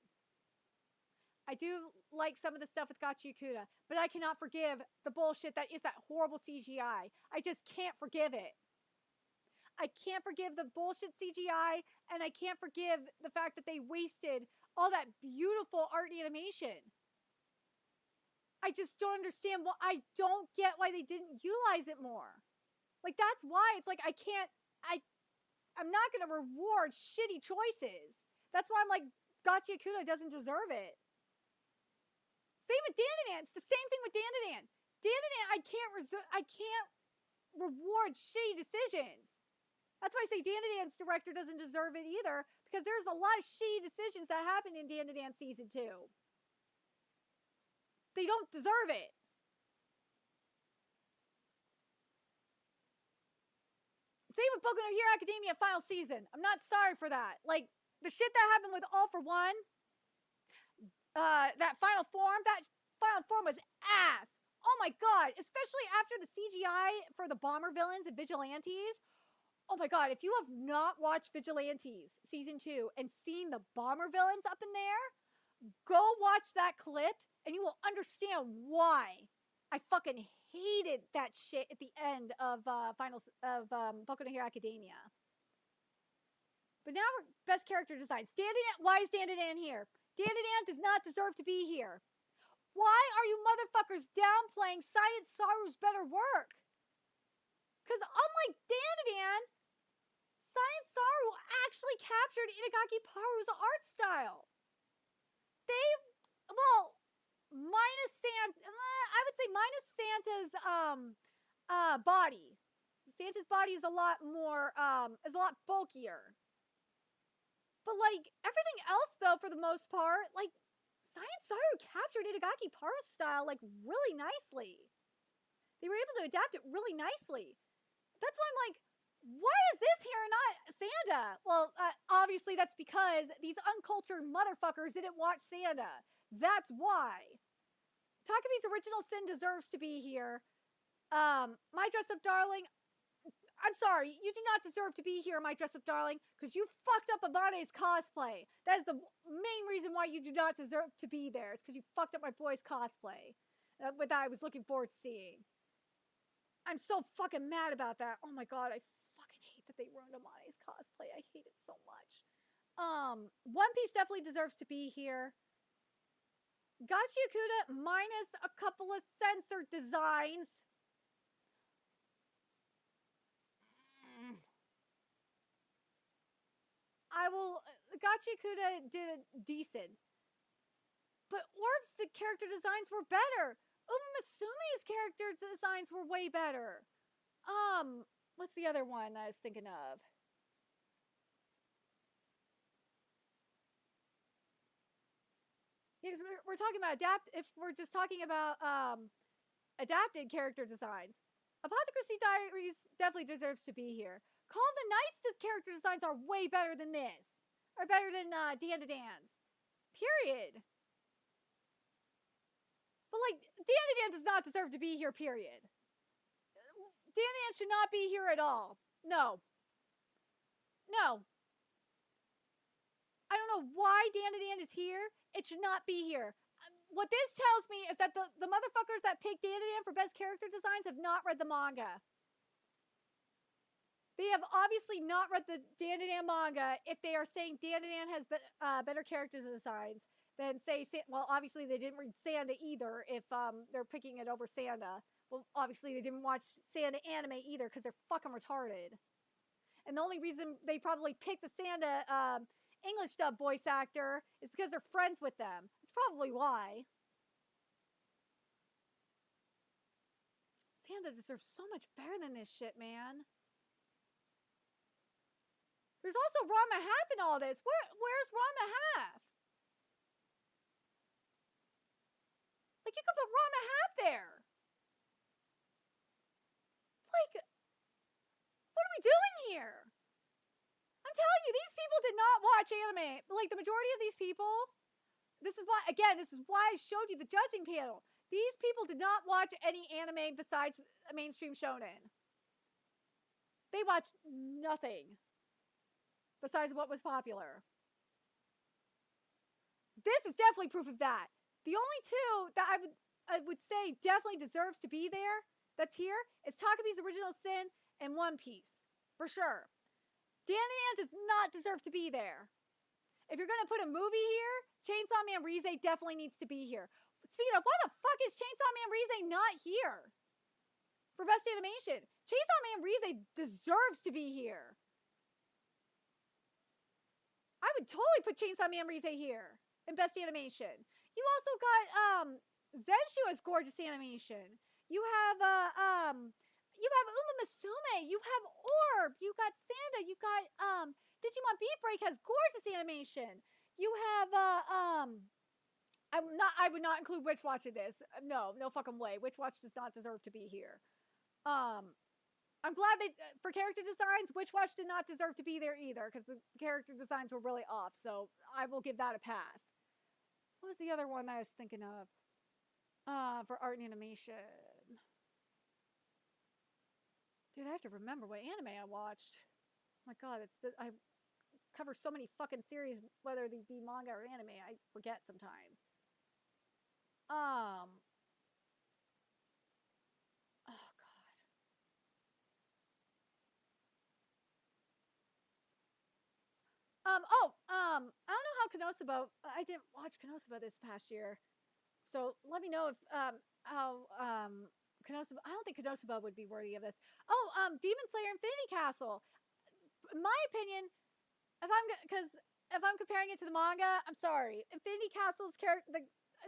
I do like some of the stuff with Gachi Yakuta, but I cannot forgive the bullshit that is that horrible CGI. I just can't forgive it. I can't forgive the bullshit CGI, and I can't forgive the fact that they wasted all that beautiful art animation. I just don't understand why. I don't get why they didn't utilize it more. Like, that's why it's like I'm not gonna reward shitty choices. That's why I'm like, Gachi Yakuta doesn't deserve it. Same with Dandadan. It's the same thing with Dandadan. Dandadan, I can't reward shitty decisions. That's why I say Dandadan's director doesn't deserve it either, because there's a lot of shitty decisions that happened in Dandadan season 2. They don't deserve it. Same with Boku no Hero Academia final season. I'm not sorry for that. Like, the shit that happened with All for One, that final form was ass. Oh my god, especially after the CGI for the bomber villains and vigilantes. Oh my god, if you have not watched Vigilantes season 2 and seen the bomber villains up in there, go watch that clip and you will understand why I fucking hated that shit at the end of Boku no Hero Academia. But now we're best character design. Why is Dandadan here? Dandadan does not deserve to be here. Why are you motherfuckers downplaying Science Saru's better work? Because unlike Dandadan, Science Saru actually captured Itagaki Paru's art style. Minus Santa's body. Santa's body is a lot bulkier. But like everything else though, for the most part, like Science Saru captured Itagaki Paru's style like really nicely. They were able to adapt it really nicely. That's why I'm like, why is this here and not Santa? Well, obviously that's because these uncultured motherfuckers didn't watch Santa. That's why. Takabe's original sin deserves to be here. My Dress Up Darling, I'm sorry, you do not deserve to be here, My Dress Up Darling, because you fucked up Abane's cosplay. That is the main reason why you do not deserve to be there. It's because you fucked up my boy's cosplay. That I was looking forward to seeing. I'm so fucking mad about that. Oh my god, I fucking hate that they ruined Amane's cosplay. I hate it so much. One Piece definitely deserves to be here. Gachi Yakuta minus a couple of censored designs. Gachi Yakuta did decent. But Orb's character designs were better. Umasumi's character designs were way better. What's the other one that I was thinking of? Because we're talking about if we're just talking about adapted character designs, Apothecary Diaries definitely deserves to be here. Call of the Knights' character designs are way better than this, or better than Dandadan's. Period. But like, Dandadan does not deserve to be here. Period. Dandadan should not be here at all. No. No. I don't know why Dandadan is here. It should not be here. What this tells me is that the motherfuckers that picked Dandadan for best character designs have not read the manga. They have obviously not read the Dandadan manga if they are saying Dandadan has better character designs than say, well, obviously they didn't read Sanda either if they're picking it over Sanda. Well, obviously they didn't watch Sanda anime either because they're fucking retarded. And the only reason they probably picked the Sanda English dub voice actor is because they're friends with them. That's probably why. Sanda deserves so much better than this shit, man. There's also Ranma Half in all this. Where's Ranma Half? Like, you could put Ranma Half there. It's like, what are we doing here? I'm telling you, these people did not watch anime. Like, the majority of these people, this is why I showed you the judging panel. These people did not watch any anime besides mainstream shonen. They watched nothing besides what was popular. This is definitely proof of that. The only two that I would say definitely deserves to be there that's here is Takabe's Original Sin and One Piece. For sure. Dandadan does not deserve to be there. If you're going to put a movie here, Chainsaw Man Rize definitely needs to be here. Speaking of, why the fuck is Chainsaw Man Rize not here for Best Animation? Chainsaw Man Rize deserves to be here. I would totally put Chainsaw Man Rize here in Best Animation. You also got Zenshu as gorgeous animation. You have Uma Musume. You have Orb. You got Sanda. You got Digimon Beat Break has gorgeous animation. You have I would not include Witch Watch in this. No fucking way. Witch Watch does not deserve to be here. I'm glad that for character designs, Witch Watch did not deserve to be there either because the character designs were really off. So I will give that a pass. What was the other one I was thinking of? For art and animation. Dude, I have to remember what anime I watched. Oh my god, I cover so many fucking series, whether they be manga or anime, I forget sometimes. Oh god. I don't know how Konosuba. I didn't watch Konosuba this past year, so let me know if how Konosuba. I don't think Konosuba would be worthy of this. Oh, Demon Slayer Infinity Castle. In my opinion, if I'm comparing it to the manga, I'm sorry. Infinity Castle's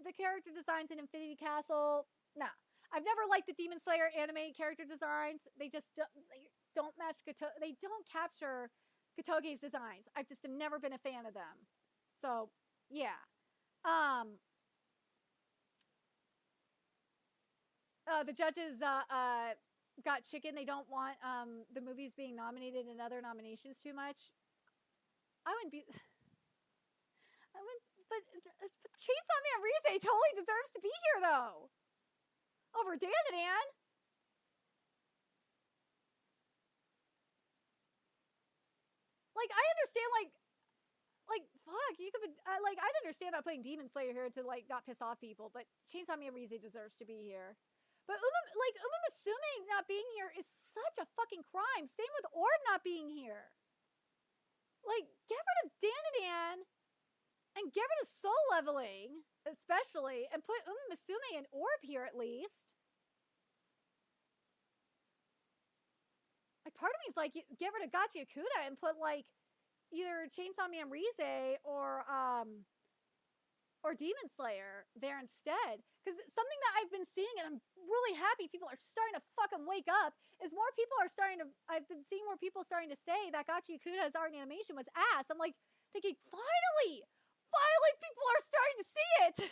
the character designs in Infinity Castle, nah. I've never liked the Demon Slayer anime character designs. They just don't match they don't capture Gotoge's designs. I've just never been a fan of them. So, yeah. The judges got chicken. They don't want the movies being nominated in other nominations too much. But Chainsaw Man Rize totally deserves to be here though. Over Dandadan. Like, I understand, fuck, you could, I'd understand not putting Demon Slayer here to, not piss off people, but Chainsaw Man Rize deserves to be here. But Uma Musume not being here is such a fucking crime. Same with Orb not being here. Get rid of Dandadan and get rid of Soul Leveling, especially, and put Uma Musume and Orb here at least. Part of me is get rid of Gachi Akuda and put either Chainsaw Man Rize or Demon Slayer there instead. Because something that I've been seeing, and I'm really happy people are starting to fucking wake up, is more people are starting to. I've been seeing more people starting to say that Gachi Akuda's art and animation was ass. I'm thinking, finally people are starting to see it.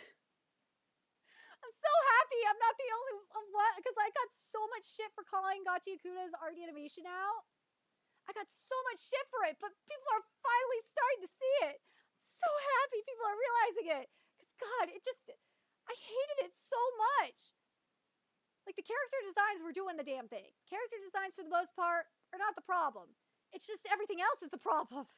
I'm so happy I'm not the only one, because I got so much shit for calling Gachi Akuda's art animation out. I got so much shit for it, but people are finally starting to see it. I'm so happy people are realizing it. Because, God, I hated it so much. The character designs were doing the damn thing. Character designs, for the most part, are not the problem. It's just everything else is the problem.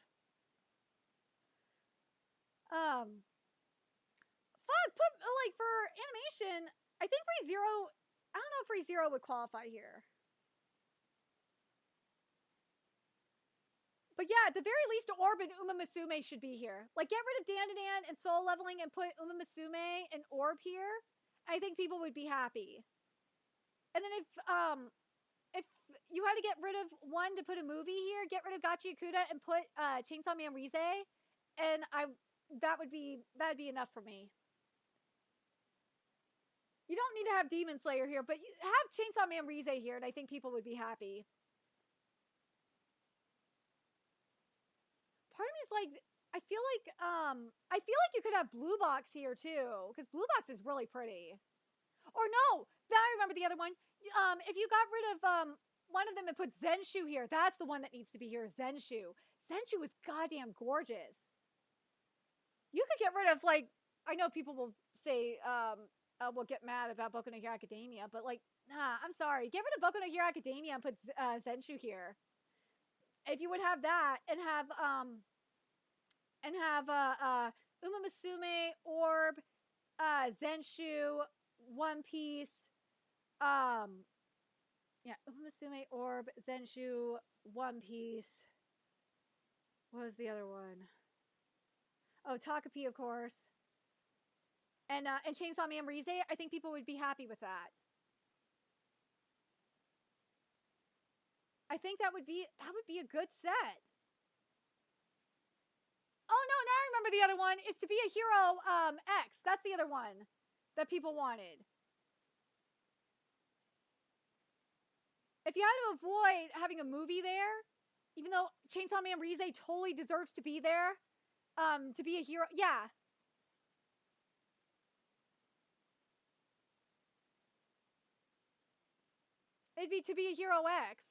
For animation, I think ReZero, I don't know if ReZero would qualify here. But yeah, at the very least, Orb and Uma Musume should be here. Get rid of Dandadan and Soul Leveling and put Uma Musume and Orb here. I think people would be happy. And then if you had to get rid of one to put a movie here, get rid of Gachi Akuda and put Chainsaw Man Rize, and that'd be enough for me. You don't need to have Demon Slayer here, but have Chainsaw Man Rize here, and I think people would be happy. Part of me is I feel like you could have Blue Box here too, because Blue Box is really pretty. Or no, now I remember the other one. If you got rid of one of them and put Zenshu here, that's the one that needs to be here. Zenshu is goddamn gorgeous. You could get rid of I know people will say will get mad about Boku no Hero Academia, but like, nah, I'm sorry. Get rid of Boku no Hero Academia and put Zenshu here. If you would have that and have Uma Musume, Orb, Zenshu, One Piece, yeah, Uma Musume, Orb, Zenshu, One Piece. What was the other one? Oh, Takapi, of course. And Chainsaw Man Rize, I think people would be happy with that. I think that would be a good set. Oh no, now I remember the other one is To Be a Hero X. That's the other one that people wanted. If you had to avoid having a movie there, even though Chainsaw Man Rize totally deserves to be there, To Be a Hero, yeah. It'd be To Be a Hero X.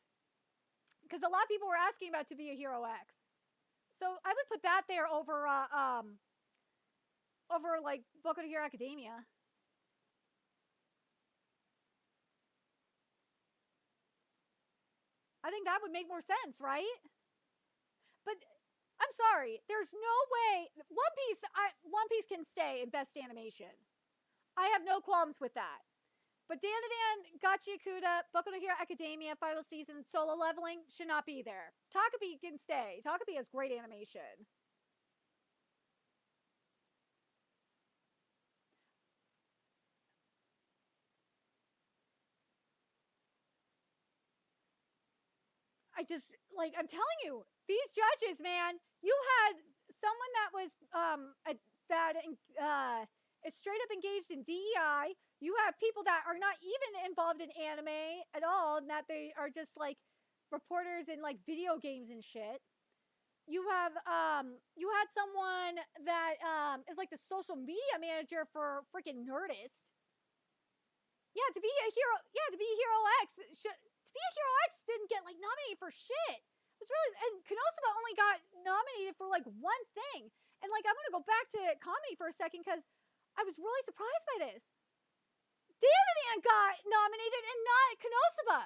Because a lot of people were asking about To Be a Hero X. So I would put that there over like Boku no Hero Academia. I think that would make more sense, right? But I'm sorry, there's no way One Piece can stay in best animation. I have no qualms with that. But Dandadan, Gachiakuda, Boku no Hero Academia, Final Season, Solo Leveling should not be there. Takapi can stay. Takapi has great animation. I'm telling you, these judges, man, you had someone that was is straight up engaged in DEI. You have people that are not even involved in anime at all, and that they are just like reporters in like video games and shit. You have you had someone that is like the social media manager for freaking Nerdist. Yeah, To Be a Hero. Yeah, To Be a Hero X. To Be a Hero X didn't get like nominated for shit. It was really, and Konosuba only got nominated for like one thing. And like I'm gonna go back to comedy for a second because I was really surprised by this. Dandadan got nominated and not Konosuba.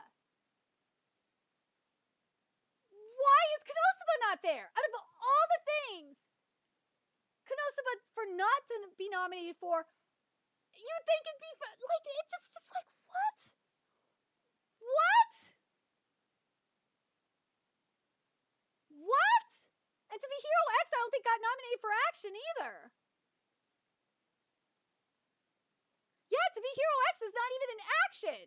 Why is Konosuba not there? Out of all the things Konosuba for not to be nominated for, you would think it'd be like it's just like what? What? What? And To Be Hero X, I don't think got nominated for action either. Yeah, To Be Hero X is not even in action.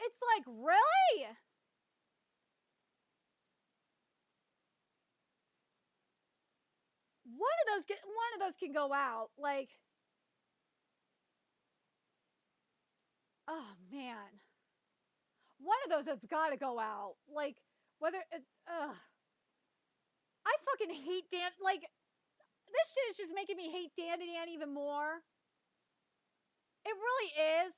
It's like, really? One of those can go out. Like, oh man, one of those has got to go out. Like, whether I fucking hate Dan. Like, this shit is just making me hate Dandadan even more. It really is.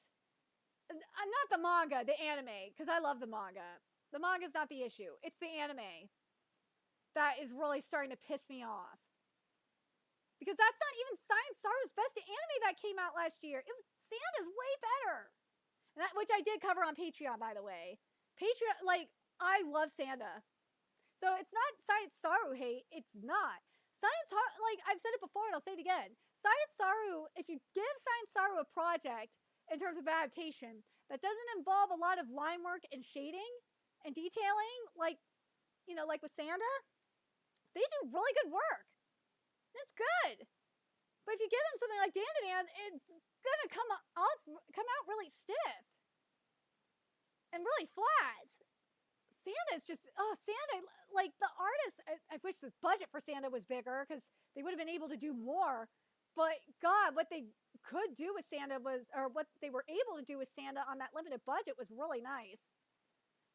Not the manga, the anime, because I love the manga. The manga's not the issue. It's the anime that is really starting to piss me off. Because that's not even Science Saru's best anime that came out last year. Sanda's way better. And which I did cover on Patreon, by the way. Patreon, like, I love Sanda. So it's not Science Saru hate. It's not. Like, I've said it before and I'll say it again. Science Saru, if you give Science Saru a project in terms of adaptation that doesn't involve a lot of line work and shading and detailing, like, you know, like with Sanda, they do really good work. It's good. But if you give them something like Dandadan, it's gonna come out really stiff and really flat. Sanda is just Sanda, like the artist. I wish the budget for Sanda was bigger because they would have been able to do more. But God, what they could do with Sanda what they were able to do with Sanda on that limited budget was really nice.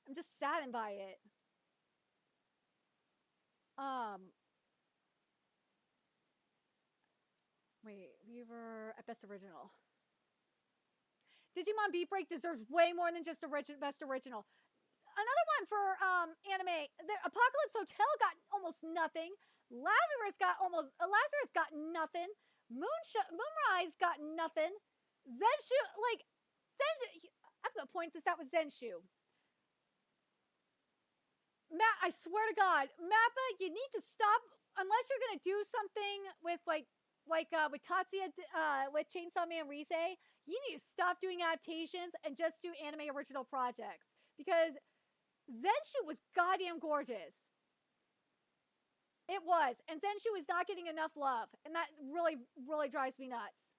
I'm just saddened by it. Wait, we were at Best Original. Digimon Beat Break deserves way more than just best original. another one for anime. The Apocalypse Hotel got almost nothing. Lazarus got nothing. Moonrise got nothing. Zenshu, like Zenshu, I'm gonna point this out with Zenshu. Matt, I swear to God, Mappa, you need to stop unless you're gonna do something with with Tatsuya with Chainsaw Man Rise. You need to stop doing adaptations and just do anime original projects because Zenshu was goddamn gorgeous. It was, and Zenshu is not getting enough love, and that really drives me nuts.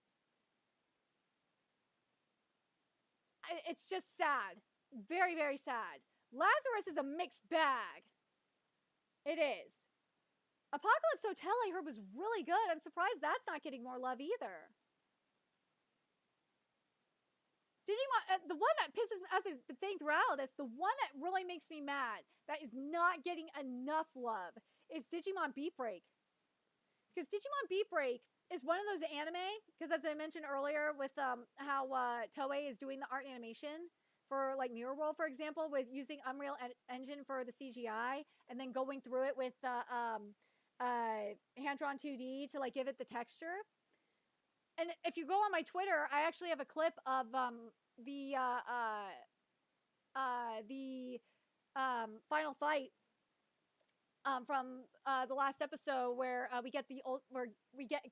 It's just sad, very sad. Lazarus is a mixed bag. It is. Apocalypse Hotel I heard was really good. I'm surprised that's not getting more love either. Digimon, the one that pisses me, as I've been saying throughout this, the one that really makes me mad that is not getting enough love is Digimon Beat Break. Because Digimon Beat Break is one of those anime, because as I mentioned earlier with how Toei is doing the art animation for like Mirror World, for example, with using Unreal Engine for the CGI and then going through it with hand-drawn 2D to like give it the texture. And if you go on my Twitter, I actually have a clip of the final fight from the last episode where we get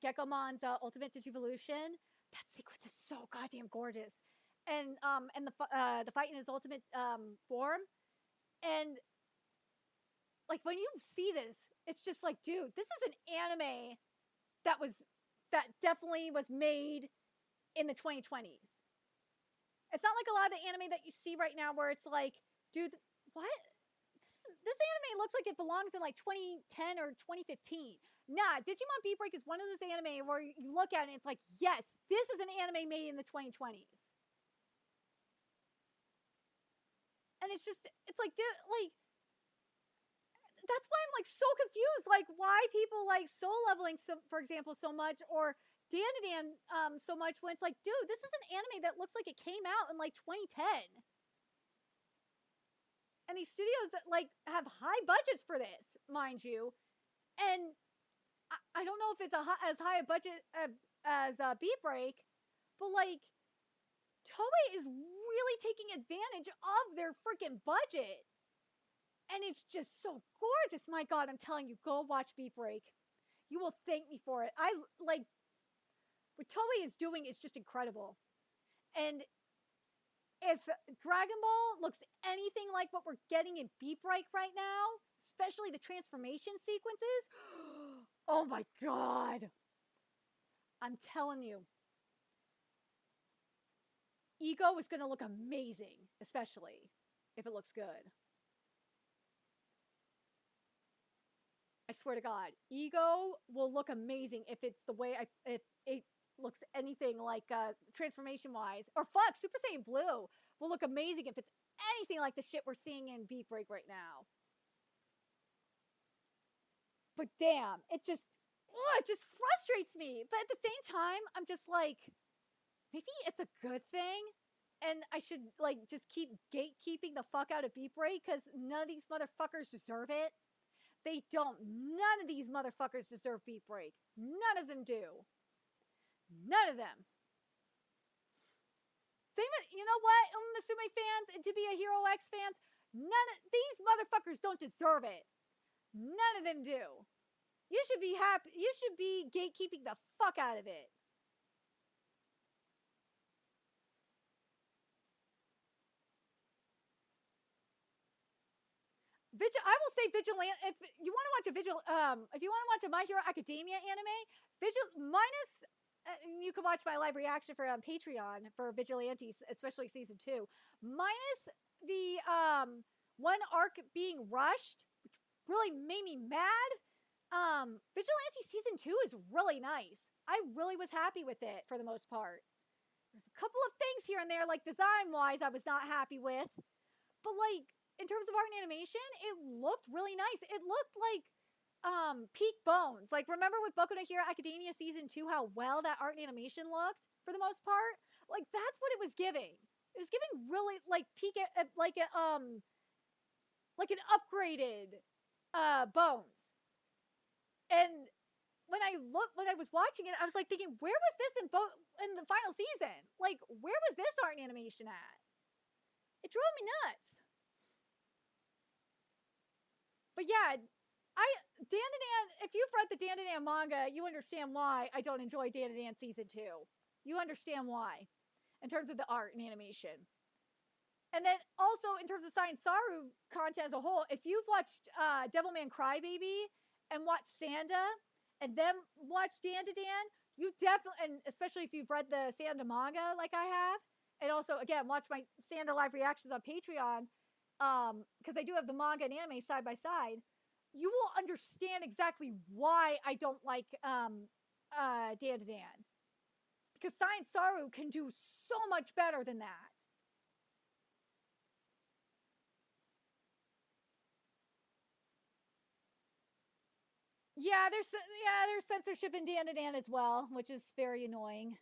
Geckomon's ultimate digivolution. That sequence is so goddamn gorgeous, and the fight in his ultimate form, and like when you see this, it's just like, dude, this is an anime that definitely was made in the 2020s. It's not like a lot of the anime that you see right now where it's like, dude, what? This anime looks like it belongs in like 2010 or 2015. Nah, Digimon Beat Break is one of those anime where you look at it and it's like, yes, this is an anime made in the 2020s. And it's like, dude, like, that's why I'm like so confused. Like, why people like Soul Leveling, for example, so much, or Dan so much when it's like, dude, this is an anime that looks like it came out in like 2010. And these studios that like have high budgets for this, mind you. And I don't know if it's as high a budget as Beat Break, but like Toei is really taking advantage of their freaking budget. And it's just so gorgeous. My God, I'm telling you, go watch Beat Break. You will thank me for it. I like what Toei is doing is just incredible. And if Dragon Ball looks anything like what we're getting in Beat Break right now, especially the transformation sequences, oh my God. I'm telling you. Ego is going to look amazing, especially if it looks good. I swear to God, Ego will look amazing if it's the way if it looks anything like transformation wise. Or fuck, Super Saiyan Blue will look amazing if it's anything like the shit we're seeing in Beat Break right now. But damn, it just frustrates me. But at the same time, I'm just like, maybe it's a good thing. And I should like just keep gatekeeping the fuck out of Beat Break because none of these motherfuckers deserve it. They don't. None of these motherfuckers deserve Beat Break. None of them do. None of them. Same with, you know what, Musume fans and To Be a Hero X fans, none of these motherfuckers don't deserve it. None of them do. You should be happy. You should be gatekeeping the fuck out of it. I will say Vigilante. If you want to watch if you want to watch a My Hero Academia anime, minus you can watch my live reaction for Patreon for Vigilante, especially season 2. Minus the one arc being rushed, which really made me mad. Vigilante season 2 is really nice. I really was happy with it for the most part. There's a couple of things here and there, like design wise, I was not happy with, but like in terms of art and animation, it looked really nice. It looked like peak Bones. Like, remember with Boku no Hero Academia season 2 how well that art and animation looked for the most part? Like, that's what it was giving. It was giving really like peak like like an upgraded Bones. And when I was watching it, I was like thinking, where was this in the final season? Like, where was this art and animation at? It drove me nuts. But yeah, Dandadan, if you've read the Dandadan manga, you understand why I don't enjoy Dandadan season 2. You understand why, in terms of the art and animation. And then also in terms of Science Saru content as a whole, if you've watched Devilman Crybaby and watched Sanda and then watched Dandadan, you definitely, and especially if you've read the Sanda manga like I have, and also again watch my Sanda live reactions on Patreon, because I do have the manga and anime side by side, you will understand exactly why I don't like Dandadan. Because Science Saru can do so much better than that. Yeah, there's censorship in Dandadan as well, which is very annoying.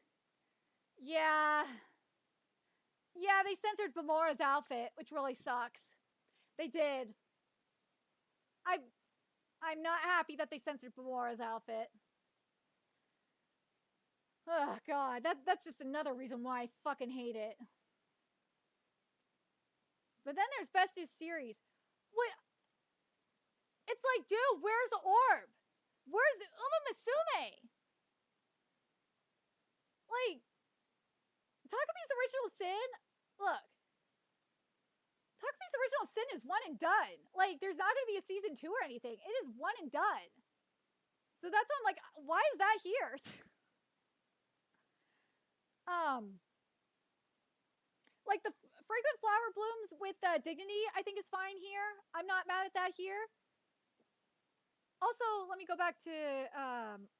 Yeah. Yeah, they censored Bamora's outfit, which really sucks. They did. I'm not happy that they censored Bamora's outfit. Oh god, that's just another reason why I fucking hate it. But then there's Best New Series. What? It's like, dude, where's Orb? Where's Uma Musume? Like, Takami's Original Sin? Look, Takami's Original Sin is one and done. Like, there's not going to be a season 2 or anything. It is one and done. So that's why I'm like, why is that here? Like the Fragrant Flower Blooms with Dignity, I think is fine here. I'm not mad at that here. Also, let me go back to,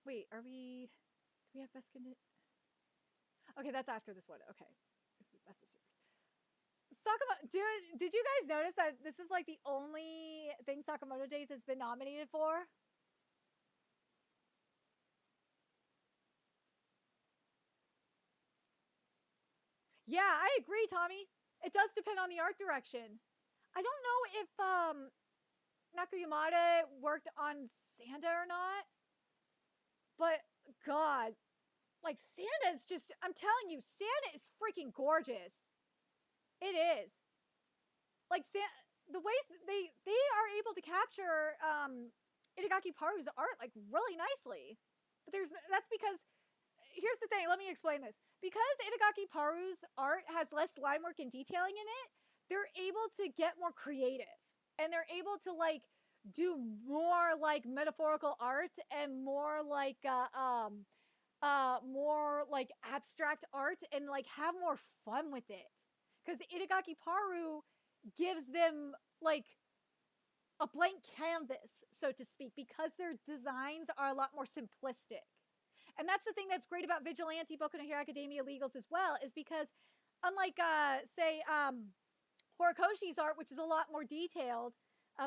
wait, do we have best condition? Okay, that's after this one. Okay. This is best of series. Sakamoto, did you guys notice that this is like the only thing Sakamoto Days has been nominated for? Yeah, I agree, Tommy. It does depend on the art direction. I don't know if Naku Yamada worked on Sanda or not, but God, like Sanda is just, I'm telling you, Sanda is freaking gorgeous. It is. Like the ways they are able to capture Itagaki Paru's art like really nicely. But that's because here's the thing, let me explain this. Because Itagaki Paru's art has less line work and detailing in it, they're able to get more creative. And they're able to like do more like metaphorical art and more like abstract art and like have more fun with it. Because Itagaki Paru gives them like a blank canvas, so to speak, because their designs are a lot more simplistic. And that's the thing that's great about Vigilante Boku no Hero Academia Legals as well, is because unlike, say, Horikoshi's art, which is a lot more detailed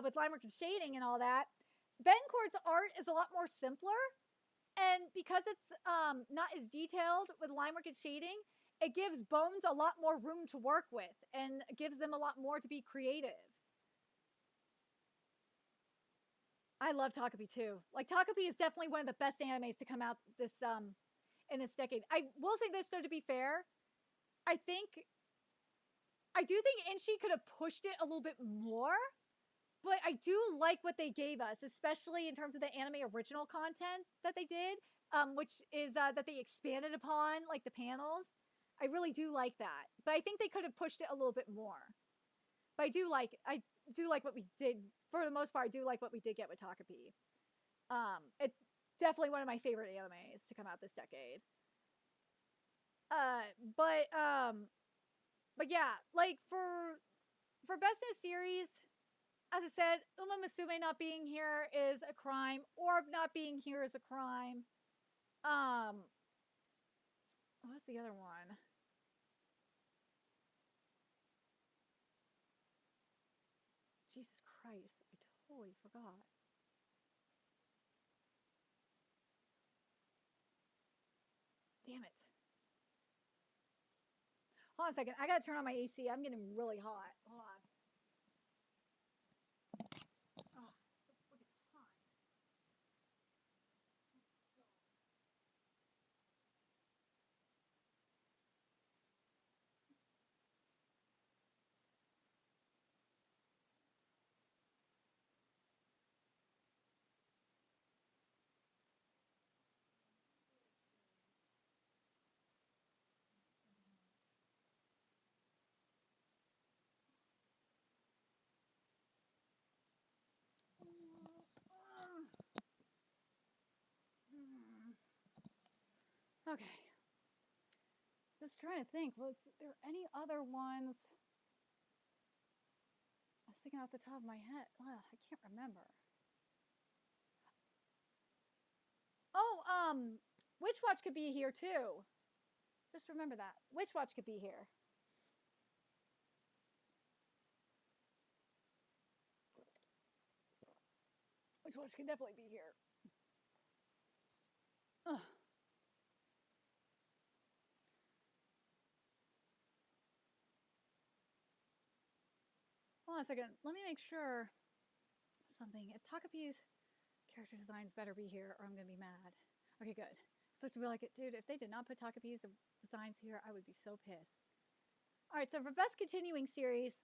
with line work and shading and all that, Bencourt's art is a lot more simpler. And because it's not as detailed with line work and shading, it gives Bones a lot more room to work with and gives them a lot more to be creative. I love Takapi too. Like Takapi is definitely one of the best animes to come out this in this decade. I will say this though, to be fair, I do think Inshi could have pushed it a little bit more, but I do like what they gave us, especially in terms of the anime original content that they did, which is that they expanded upon like the panels. I really do like that, but I think they could have pushed it a little bit more. But I do like what we did for the most part. I do like what we did get with Takapi. It's definitely one of my favorite animes to come out this decade. But yeah, like for best new series, as I said, Uma Musume not being here is a crime. Orb not being here is a crime. What's the other one? Jesus Christ, I totally forgot. Damn it. Hold on a second. I gotta turn on my AC. I'm getting really hot. Hold on. Okay. Just trying to think. Was there any other ones? I was thinking off the top of my head. Well, I can't remember. Oh, Witch Watch could be here too. Just remember that. Witch Watch could be here. Witch Watch can definitely be here. Ugh. Hold on a second. Let me make sure something. If Takapi's character designs better be here or I'm going to be mad. Okay, good. So to be like, dude, if they did not put Takapi's designs here, I would be so pissed. All right, so for best continuing series,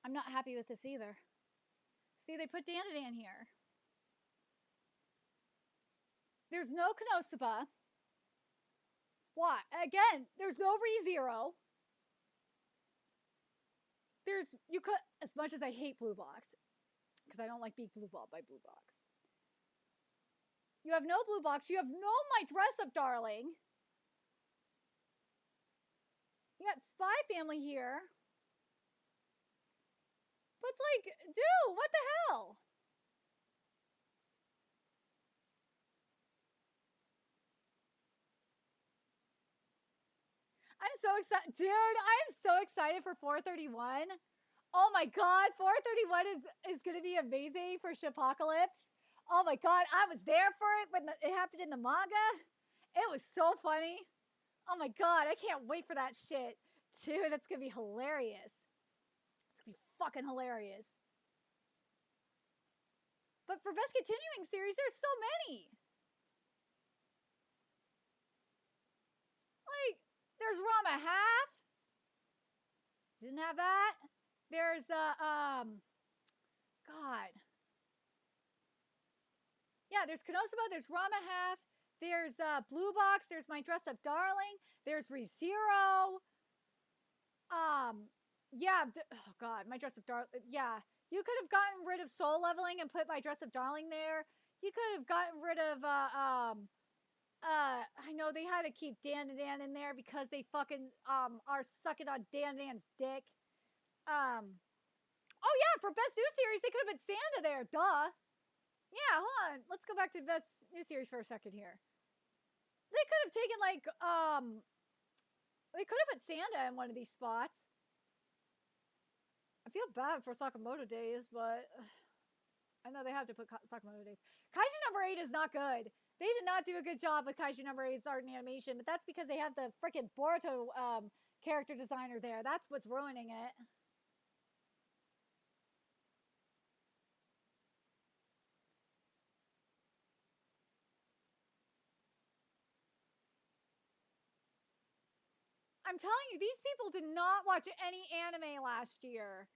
I'm not happy with this either. See, they put Dandadan here. There's no Konosuba. Why? Again, there's no ReZero. You could, as much as I hate Blue Box, because I don't like being Blue Ball by Blue Box. You have no Blue Box. You have no My Dress Up Darling. You got Spy Family here. But it's like, dude, what the hell? I'm so excited. Dude, I am so excited for 431. Oh my god, 431 is going to be amazing for Shipocalypse. Oh my god, I was there for it when it happened in the manga. It was so funny. Oh my god, I can't wait for that shit. Dude, that's going to be hilarious. It's going to be fucking hilarious. But for best continuing series, there's so many. Like, there's Rama Half. Didn't have that. There's God. Yeah, there's Konosuba, there's Rama Half, there's Blue Box, there's My Dress Up Darling, there's ReZero. Yeah, oh god, My Dress Up Darling. Yeah, you could have gotten rid of Soul Leveling and put My Dress Up Darling there. You could have gotten rid of I know they had to keep Dandadan in there because they fucking are sucking on Dandadan's dick. Oh yeah, for best new series they could have put Sanda there. Duh. Yeah, hold on. Let's go back to best new series for a second here. They could have taken like they could have put Sanda in one of these spots. I feel bad for Sakamoto Days, but I know they have to put Sakamoto Days. Kaiju number 8 is not good. They did not do a good job with Kaiju number 8's art and animation, but that's because they have the freaking Boruto character designer there. That's what's ruining it. I'm telling you, these people did not watch any anime last year.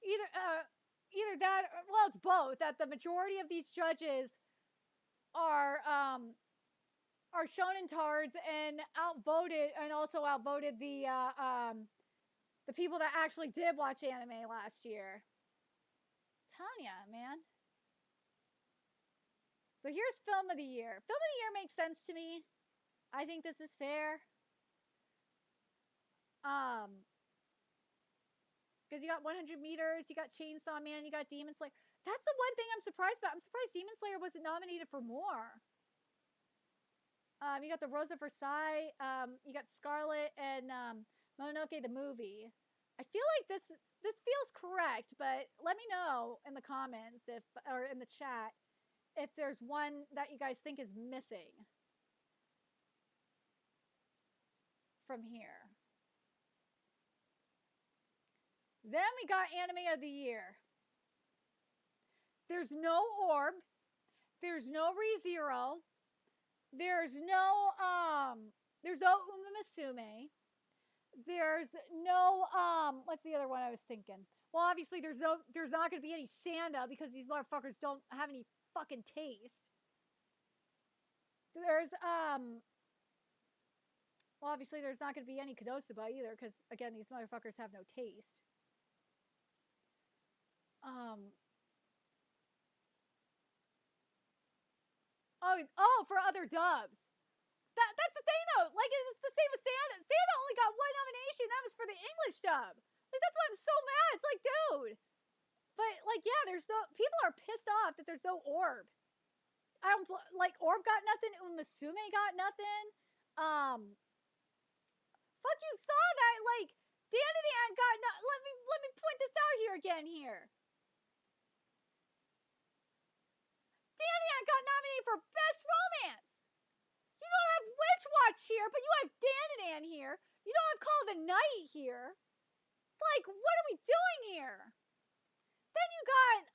Either that, well, it's both. That the majority of these judges are shonen tards and also outvoted the people that actually did watch anime last year. Tanya, man. So here's Film of the Year. Film of the Year makes sense to me. I think this is fair. Because you got 100 meters, you got Chainsaw Man, you got Demon Slayer. That's the one thing I'm surprised about. I'm surprised Demon Slayer wasn't nominated for more. You got the Rose of Versailles, you got Scarlet, and Mononoke the movie. I feel like this feels correct, but let me know in the comments or in the chat if there's one that you guys think is missing from here. Then we got Anime of the Year. There's no Orb. There's no ReZero. There's no Umamusume. There's no what's the other one I was thinking? Well, obviously there's not going to be any Sanda because these motherfuckers don't have any fucking taste. There's well, obviously there's not going to be any Konosuba either because again these motherfuckers have no taste. Oh, for other dubs. That's the thing though. Like it's the same with Santa. Santa only got one nomination. That was for the English dub. Like that's why I'm so mad. It's like, dude. But like, yeah, there's no. People are pissed off that there's no orb. I don't like Orb got nothing. Umasume got nothing. Fuck you saw that. Like Dandadan got no. Let me point this out here again. Here, Dandadan got nominated for Best Romance. You don't have Witch Watch here, but you have Dandadan here. You don't have Call of the Night here. It's like, what are we doing here? Then you got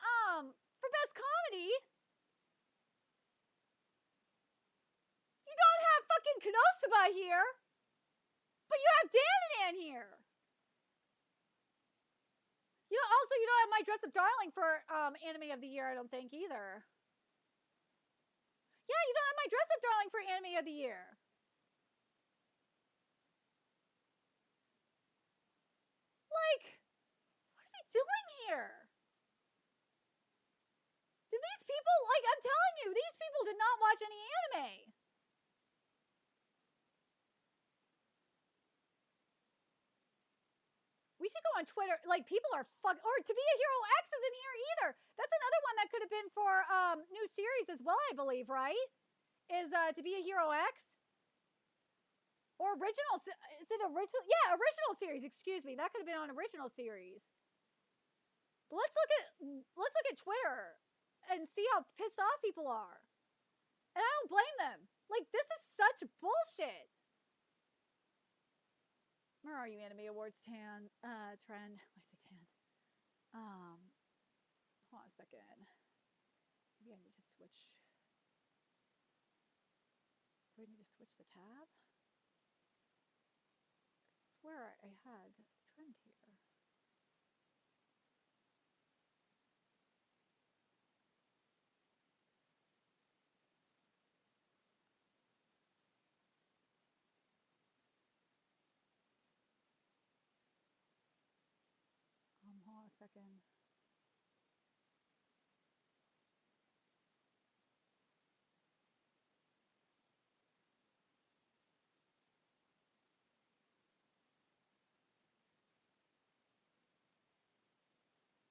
for Best Comedy. You don't have fucking Konosuba here, but you have Dandadan here. You know, also you don't have My Dress Up Darling for Anime of the Year. I don't think either. Yeah, you don't have My Dress Up Darling for Anime of the Year. Like, what are we doing here? Did these people, like, I'm telling you, these people did not watch any anime. We should go on Twitter. Like, people are or To Be a Hero X isn't here either. That's another one that could have been for new series as well, I believe, right? Is To Be a Hero X? Or original, is it original? Yeah, original series, excuse me. That could have been on original series. But let's look at Twitter and see how pissed off people are. And I don't blame them. Like, this is such bullshit. Where are you, Anime Awards Trend? I say Tan. Hold on a second. Maybe I need to switch. Do I need to switch the tab? I swear I had Trend here. Hold on a second.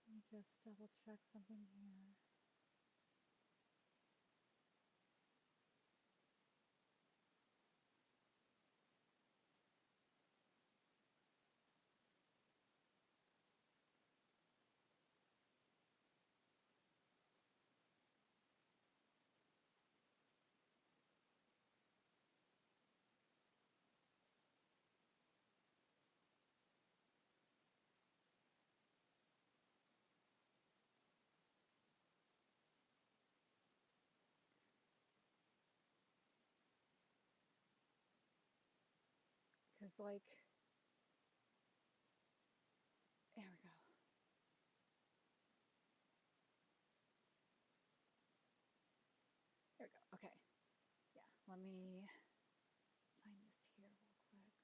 Let me just double check something here. Because, like, there we go. There we go. Okay. Yeah, let me find this here real quick.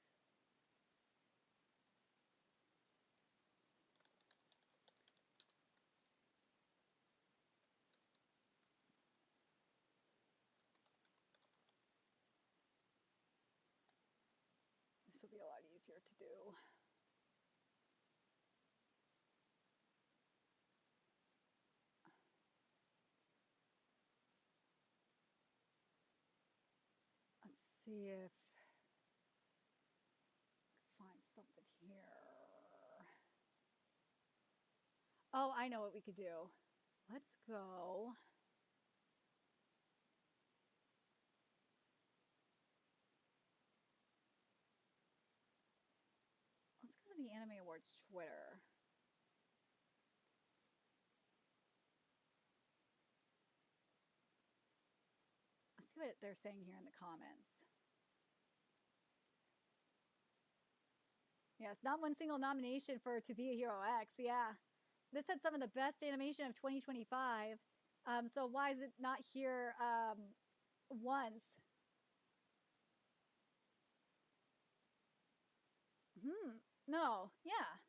This will be a lot easier to do. Let's see if I can find something here. Oh, I know what we could do. Let's go. Let's go to the Anime Awards Twitter. Let's see what they're saying here in the comments. Yes, not one single nomination for To Be a Hero X. Yeah. This had some of the best animation of 2025. So why is it not here once? No, yeah.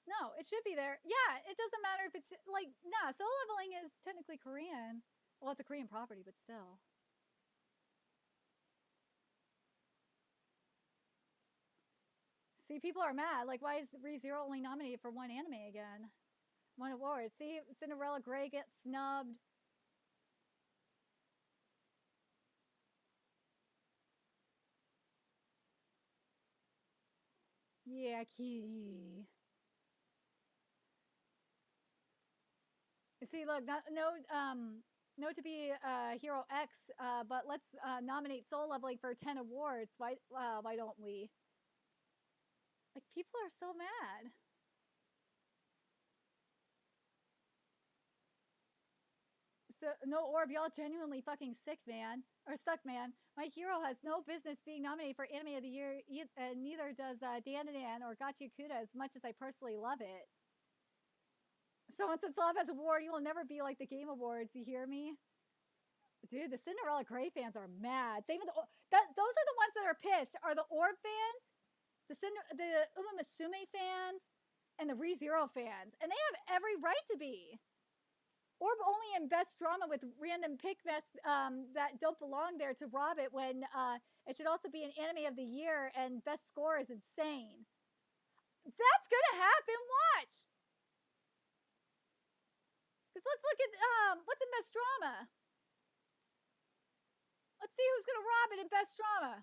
No, it should be there. Yeah, it doesn't matter if it's like, nah, Solo Leveling is technically Korean. Well, it's a Korean property, but still. See, people are mad. Like, why is ReZero only nominated for one anime again? One award. See, Cinderella Grey gets snubbed. Yeah, kitty. See, look, no to be Hero X, but let's nominate Soul Leveling for 10 awards. Why don't we? Like, people are so mad. So, no orb, y'all genuinely fucking sick, man. Or suck, man. My hero has no business being nominated for Anime of the Year, and neither does Dan or Gachi Kuda, as much as I personally love it. Someone says Love has award, you will never be like the Game Awards, you hear me? Dude, the Cinderella Grey fans are mad. Same with those are the ones that are pissed. Are the Orb fans, the Uma Musume fans, and the ReZero fans. And they have every right to be. Orb only in best drama with random pick mess that don't belong there to rob it when it should also be an anime of the year and best score is insane. That's gonna happen, watch! Because let's look at what's in best drama. Let's see who's gonna rob it in best drama.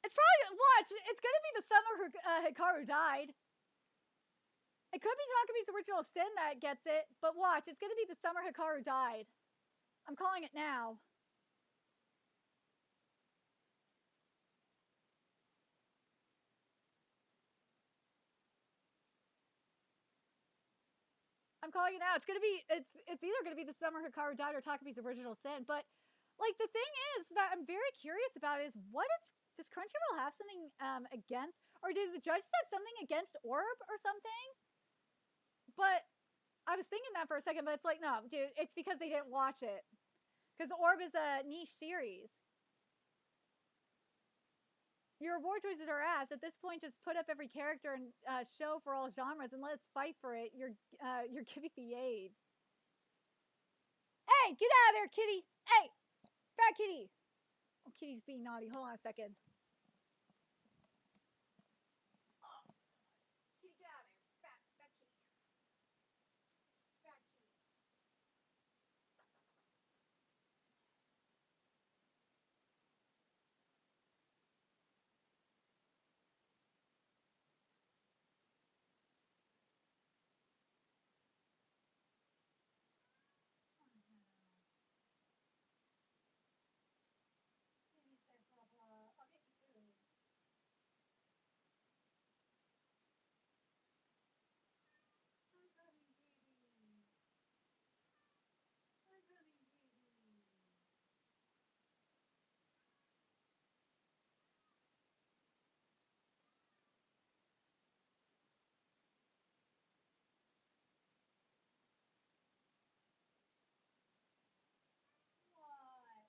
It's probably, watch, it's gonna be the summer Hikaru died. It could be Takami's Original Sin that gets it, but watch, it's gonna be the summer Hikaru died. I'm calling it now. I'm calling it now. It's either gonna be the summer Hikaru died or Takami's Original Sin. But like the thing is that I'm very curious about is does Crunchyroll have something against, or do the judges have something against Orb or something? But I was thinking that for a second, but it's like, no, dude, it's because they didn't watch it. Because Orb is a niche series. Your award choices are ass. At this point, just put up every character and show for all genres and let us fight for it. You're giving me AIDS. Hey, get out of there, kitty! Hey, fat kitty! Oh, kitty's being naughty. Hold on a second. Oh, kitty, get out of there, fat kitty. Fat kitty. Kitty said blah blah. I'll get you food. I'm coming, babies. I'm coming, babies. What?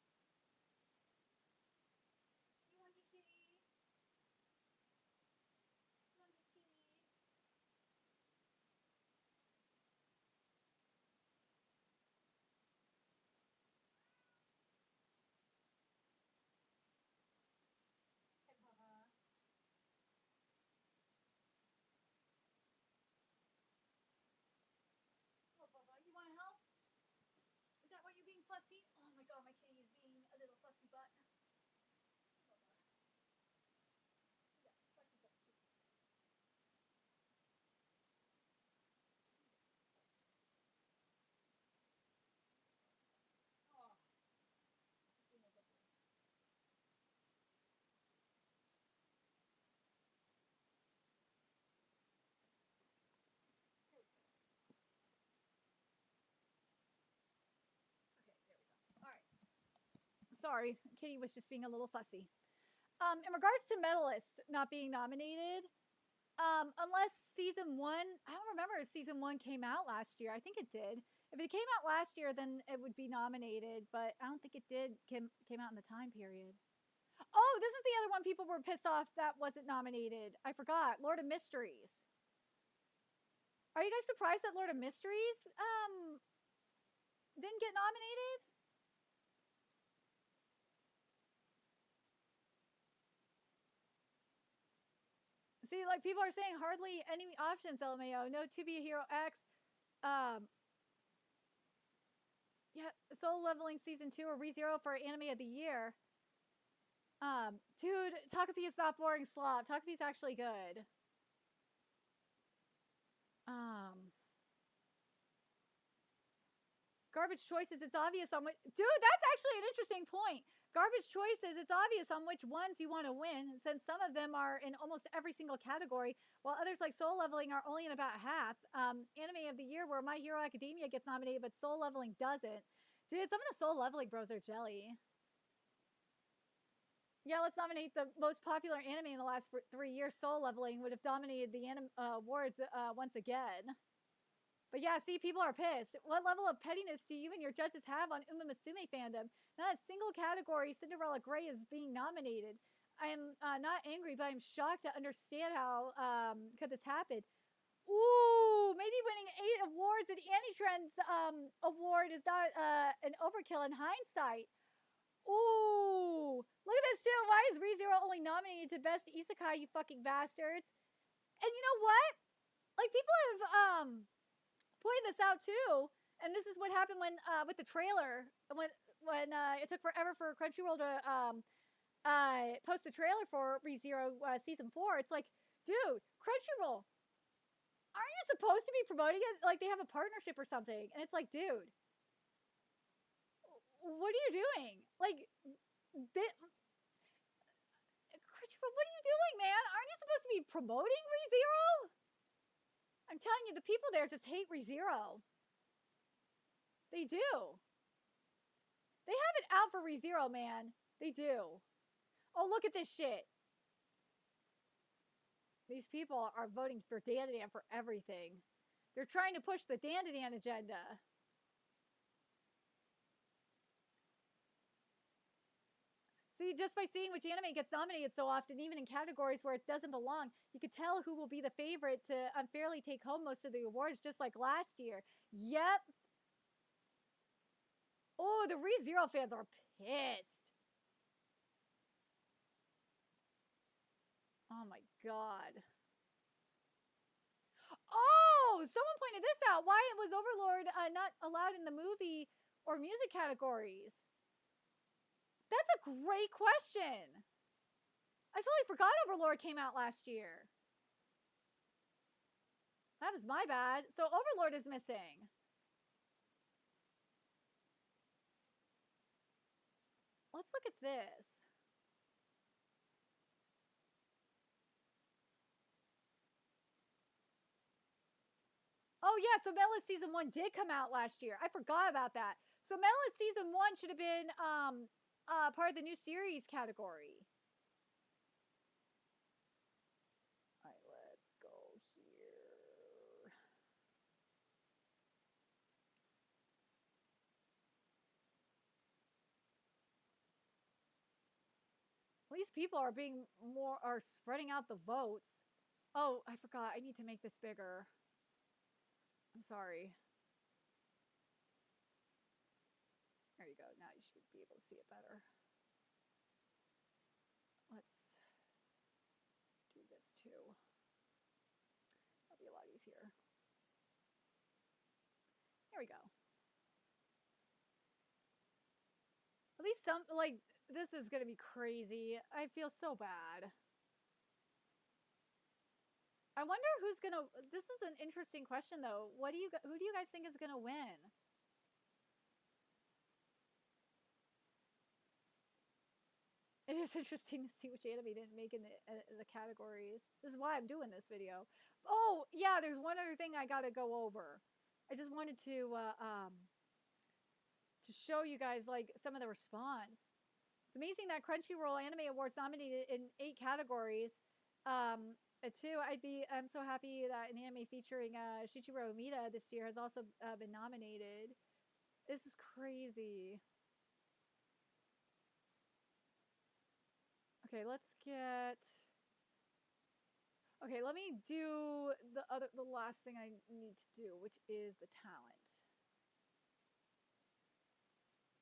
You want me, kitty? You want me, kitty? Hey, Bubba. Hello, Bubba. You want to help? Is that why you're being fussy? Oh my god, my kitty is being a little fussy butt. Bubba. Yeah, fussy butt kitty. Oh, he's being a good boy. Here we go. Okay, there we go. All right. Sorry, Kitty was just being a little fussy. In regards to medalist not being nominated, unless season one, I don't remember if season one came out last year. I think it did. If it came out last year, then it would be nominated, but I don't think it did. Came out in the time period. Oh, this is the other one people were pissed off that wasn't nominated? I forgot. Lord of Mysteries. Are you guys surprised that Lord of Mysteries didn't get nominated? See, like people are saying hardly any options, LMAO. No To Be a Hero X. Yeah, Soul Leveling Season 2 or ReZero for Anime of the Year. Dude, Takapee is not boring slop. Takapee's actually good. Garbage choices, it's obvious on which... Dude, that's actually an interesting point. Garbage choices, it's obvious on which ones you want to win, since some of them are in almost every single category, while others like Soul Leveling are only in about half. Anime of the Year, where My Hero Academia gets nominated, but Soul Leveling doesn't. Dude, some of the Soul Leveling bros are jelly. Yeah, let's nominate the most popular anime in the last 3 years. Soul Leveling would have dominated the awards once again. But yeah, see, people are pissed. What level of pettiness do you and your judges have on Uma Musume fandom? Not a single category Cinderella Grey is being nominated. I am not angry, but I'm shocked to understand how could this happen. Ooh, maybe winning 8 awards at Annie-Trend's award is not an overkill in hindsight. Ooh, look at this too. Why is ReZero only nominated to Best Isekai, you fucking bastards? And you know what? Like, people have pointed this out too. And this is what happened when with the trailer, when it took forever for Crunchyroll to post the trailer for ReZero Season 4. It's like, dude, Crunchyroll, aren't you supposed to be promoting it? Like, they have a partnership or something. And it's like, dude, what are you doing? Like, Crunchyroll, what are you doing, man? Aren't you supposed to be promoting ReZero? I'm telling you, the people there just hate ReZero. They do. They have it out for ReZero, man. They do. Oh, look at this shit. These people are voting for Dandadan for everything. They're trying to push the Dandadan agenda. See, just by seeing which anime gets nominated so often, even in categories where it doesn't belong, you could tell who will be the favorite to unfairly take home most of the awards, just like last year. Yep. Oh, the ReZero fans are pissed. Oh my god. Oh, someone pointed this out. Why was Overlord not allowed in the movie or music categories? That's a great question. I totally forgot Overlord came out last year. That was my bad. So Overlord is missing. Let's look at this. Oh yeah, so Melis Season 1 did come out last year. I forgot about that. So Melis Season 1 should have been part of the new series category. All right, let's go here. These people are spreading out the votes. Oh, I forgot. I need to make this bigger. I'm sorry. There you go. Now you should be able to see it better. Let's do this too. That'll be a lot easier. There we go. At least some, like, this is gonna be crazy. I feel so bad. I wonder who's gonna, this is an interesting question though. Who do you guys think is gonna win? It is interesting to see which anime didn't make in the categories. This is why I'm doing this video. Oh, yeah, there's one other thing I gotta go over. I just wanted to show you guys, like, some of the response. It's amazing that Crunchyroll Anime Awards nominated in 8 categories. I'm so happy that an anime featuring Shichiro Umida this year has also been nominated. This is crazy. Okay, let's get. Okay, let me do the last thing I need to do, which is the talent.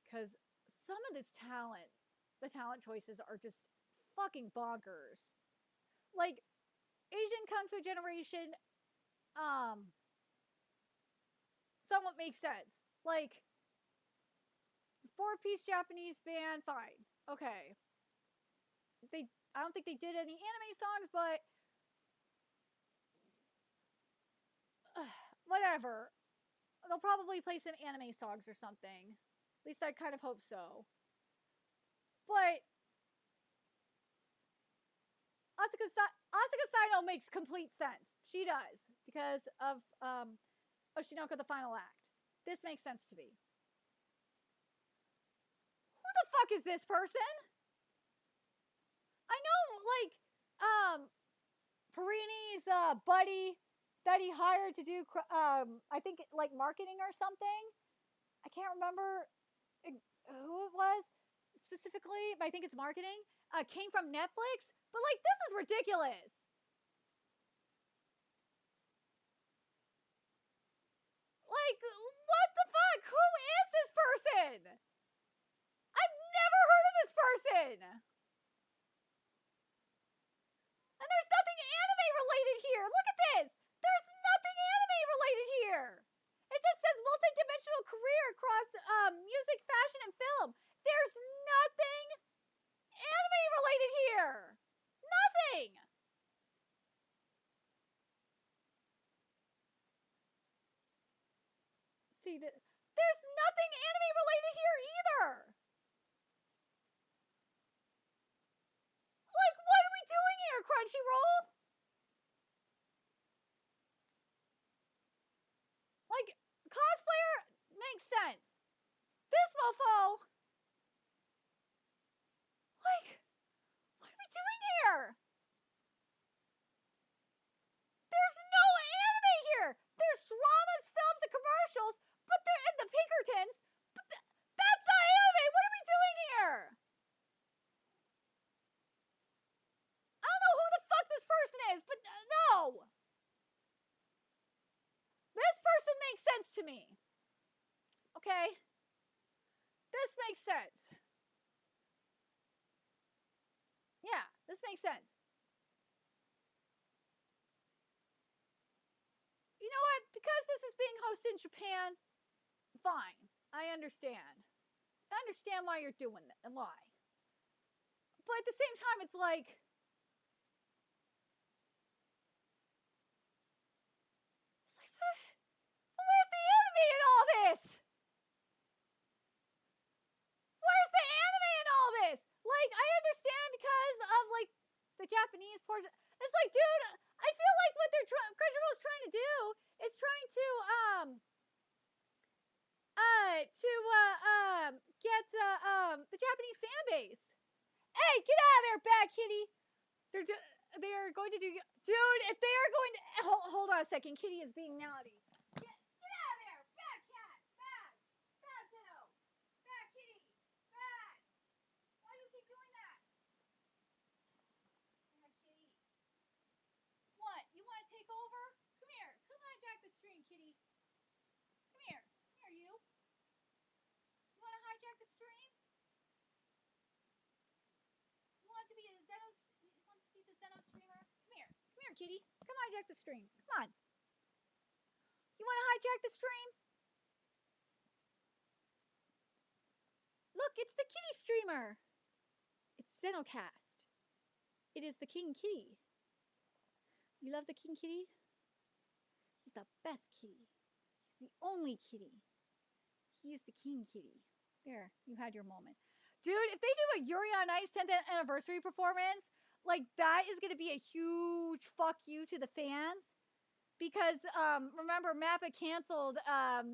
Because some of this talent, the talent choices are just fucking bonkers. Like Asian Kung Fu Generation, somewhat makes sense. Like 4-piece Japanese band, fine, okay. I don't think they did any anime songs, but whatever. They'll probably play some anime songs or something. At least I kind of hope so. But Asuka Sino makes complete sense. She does because of Oshinoko the Final Act. This makes sense to me. Who the fuck is this person? I know, like, Perini's buddy that he hired to do, I think, like, marketing or something. I can't remember who it was specifically, but I think it's marketing. Came from Netflix, but, like, this is ridiculous. Like, what the fuck? Who is this person? I've never heard of this person. And there's nothing anime related here. Look at this. There's nothing anime related here. It just says multi-dimensional career across music, fashion, and film. There's nothing anime related here. Nothing. See, there's nothing anime related here either. Like, what are we doing here, Crunchyroll? Like, cosplayer makes sense. This mofo. Like, what are we doing here? There's no anime here. There's dramas, films, and commercials, but they're in the Pinkertons. But that's not anime. What are we doing here? I don't know who the fuck this person is, but no. This person makes sense to me. Okay? This makes sense. Yeah, this makes sense. You know what? Because this is being hosted in Japan, fine. I understand. I understand why you're doing it and why. But at the same time, it's like, where's the anime in all this? Where's the anime in all this? Like, I understand because of, like, the Japanese portion. It's like, dude, I feel like what Crunchyroll's trying to do is trying to, get, the Japanese fan base. Hey, get out of there, bad kitty. They're going to do, dude, if they are going to, hold on a second, kitty is being naughty. Get out of there, bad cat, bad Zeno, bad kitty, bad. Why do you keep doing that? Bad kitty. What, you want to take over? Come here, come hijack the stream, kitty. Come here, you. You want to hijack the stream? You want to be the Zeno streamer? Come here, kitty. Come hijack the stream. Come on. You want to hijack the stream? Look, it's the kitty streamer. It's Zenocast. It is the King Kitty. You love the King Kitty? He's the best kitty. He's the only kitty. He is the King Kitty. There, you had your moment. Dude, if they do a Yuri on Ice 10th anniversary performance, like, that is going to be a huge fuck you to the fans. Because, remember, MAPPA canceled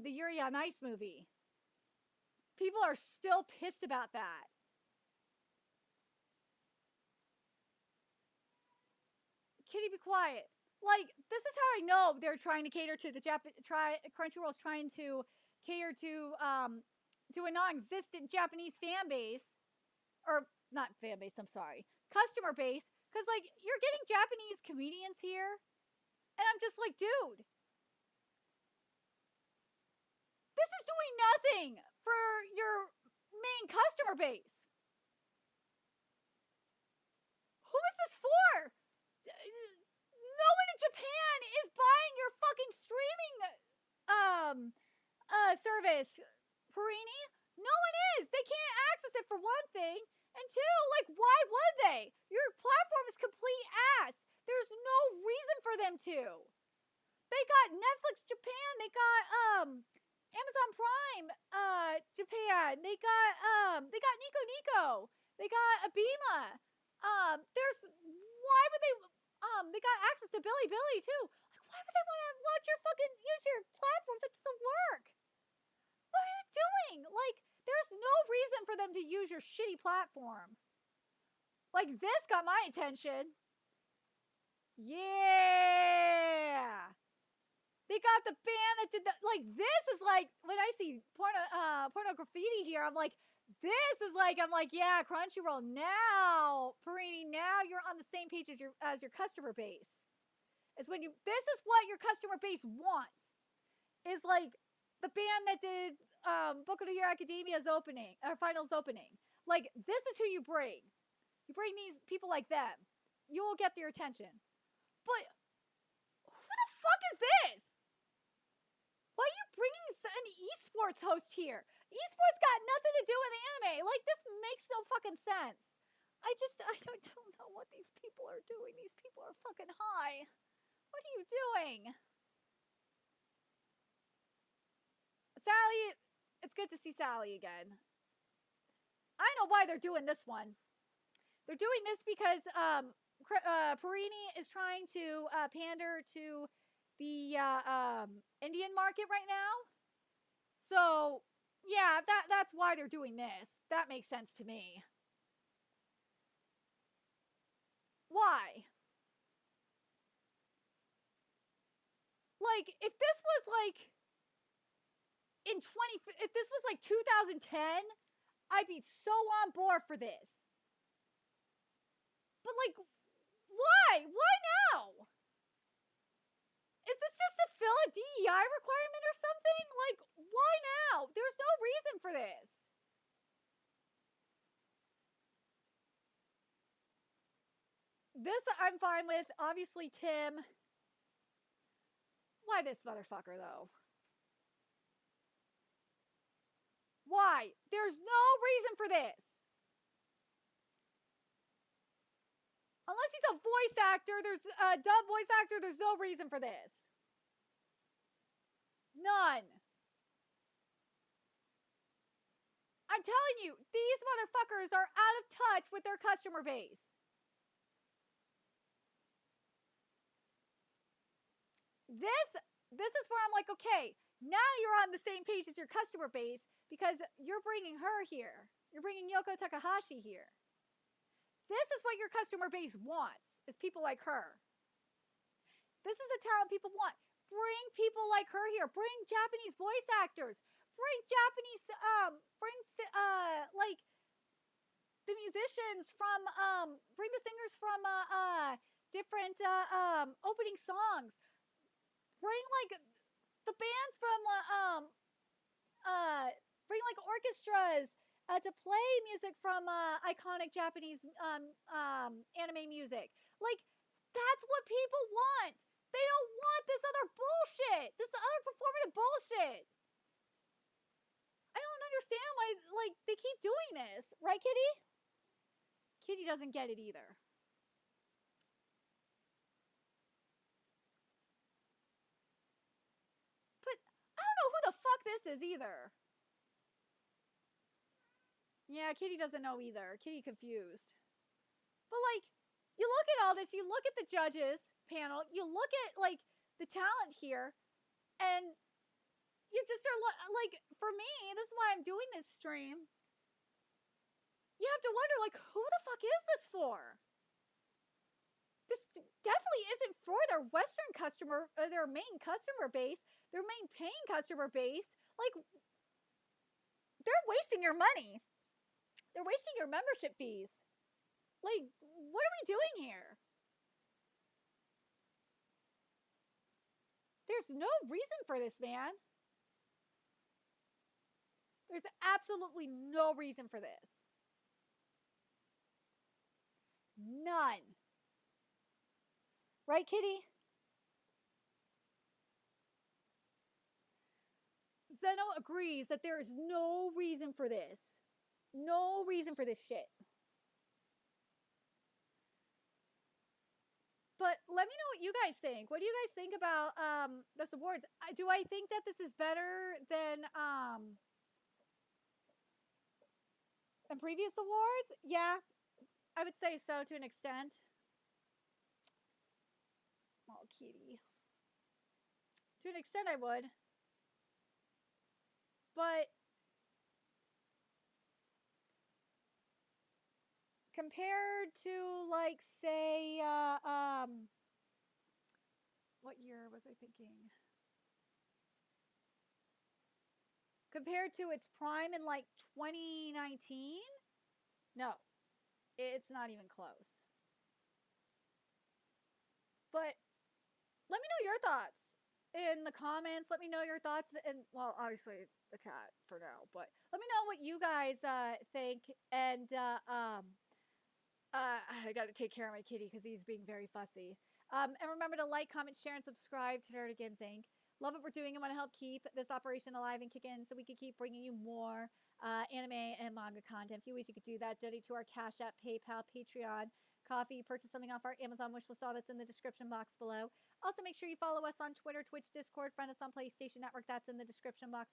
the Yuri on Ice movie. People are still pissed about that. Kitty, be quiet. Like, this is how I know they're trying to cater to the Crunchyroll's trying to cater to a non-existent Japanese fan base. Or, not fan base, I'm sorry. customer base because, like, you're getting Japanese comedians here, and I'm just like, dude, this is doing nothing for your main customer base. Who is this for? No one in Japan is buying your fucking streaming service, Perini. No one is. They can't access it for one thing, and two, like, why would they? Your platform is complete ass. There's no reason for them to. They got Netflix Japan. They got Amazon Prime Japan. They got Nico Nico. They got Abima. There's why would they got access to Billy Billy too. Like, why would they want to watch your fucking use your platform? That doesn't work. What are you doing? Like, there's no reason for them to use your shitty platform. Like, this got my attention. Yeah. They got the band that did that. Like, this is like, when I see porno graffiti here, I'm like, this is like, I'm like, yeah, Crunchyroll, now, Perini, now you're on the same page as your customer base. It's when you, this is what your customer base wants. Is like, the band that did Boku no Hero Academia's opening, or finals opening. Like, this is who you bring. You bring these people like them. You will get their attention. But, who the fuck is this? Why are you bringing an esports host here? Esports got nothing to do with anime. Like, this makes no fucking sense. I don't know what these people are doing. These people are fucking high. What are you doing? Sally, it's good to see Sally again. I know why they're doing this one. They're doing this because Perini is trying to pander to the Indian market right now. So, yeah, that's why they're doing this. That makes sense to me. Why? Like, if this was like if this was like 2010, I'd be so on board for this. But, like, why? Why now? Is this just to fill a DEI requirement or something? Like, why now? There's no reason for this. This I'm fine with. Obviously, Tim. Why this motherfucker, though? Why? There's no reason for this. Unless he's a voice actor, there's a dub voice actor, there's no reason for this. None. I'm telling you, these motherfuckers are out of touch with their customer base. This is where I'm like, okay, now you're on the same page as your customer base because you're bringing her here. You're bringing Yoko Takahashi here. This is what your customer base wants, is people like her. This is a talent people want. Bring people like her here. Bring Japanese voice actors. Bring Japanese, like, the musicians from, bring the singers from, different, opening songs. Bring, like, the bands from, bring, like, orchestras to play music from iconic Japanese anime music. Like, that's what people want. They don't want this other bullshit. This other performative bullshit. I don't understand why, like, they keep doing this. Right, Kitty? Kitty doesn't get it either. But I don't know who the fuck this is either. Yeah, Kitty doesn't know either. Kitty confused. But, like, you look at all this, you look at the judges panel, you look at, like, the talent here, and you just are, like, for me, this is why I'm doing this stream, you have to wonder, like, who the fuck is this for? This definitely isn't for their Western customer, or their main customer base, their main paying customer base. Like, they're wasting your money. They're wasting your membership fees. Like, what are we doing here? There's no reason for this, man. There's absolutely no reason for this. None. Right, Kitty? Zeno agrees that there is no reason for this. No reason for this shit. But let me know what you guys think. What do you guys think about this awards? Do I think that this is better than previous awards? Yeah, I would say so to an extent. Oh, kitty. To an extent, I would. But compared to, like, say, what year was I thinking? Compared to its prime in, like, 2019? No, it's not even close. But let me know your thoughts in the comments. Let me know your thoughts, and well, obviously the chat for now. But let me know what you guys think. And I got to take care of my kitty because he's being very fussy. And remember to like, comment, share, and subscribe to Nerdigans Inc. Love what we're doing and want to help keep this operation alive and kicking so we can keep bringing you more anime and manga content. A few ways you could do that: donate to our Cash App, PayPal, Patreon, Coffee, purchase something off our Amazon wishlist. All that's in the description box below. Also, make sure you follow us on Twitter, Twitch, Discord, friend us on PlayStation Network. That's in the description box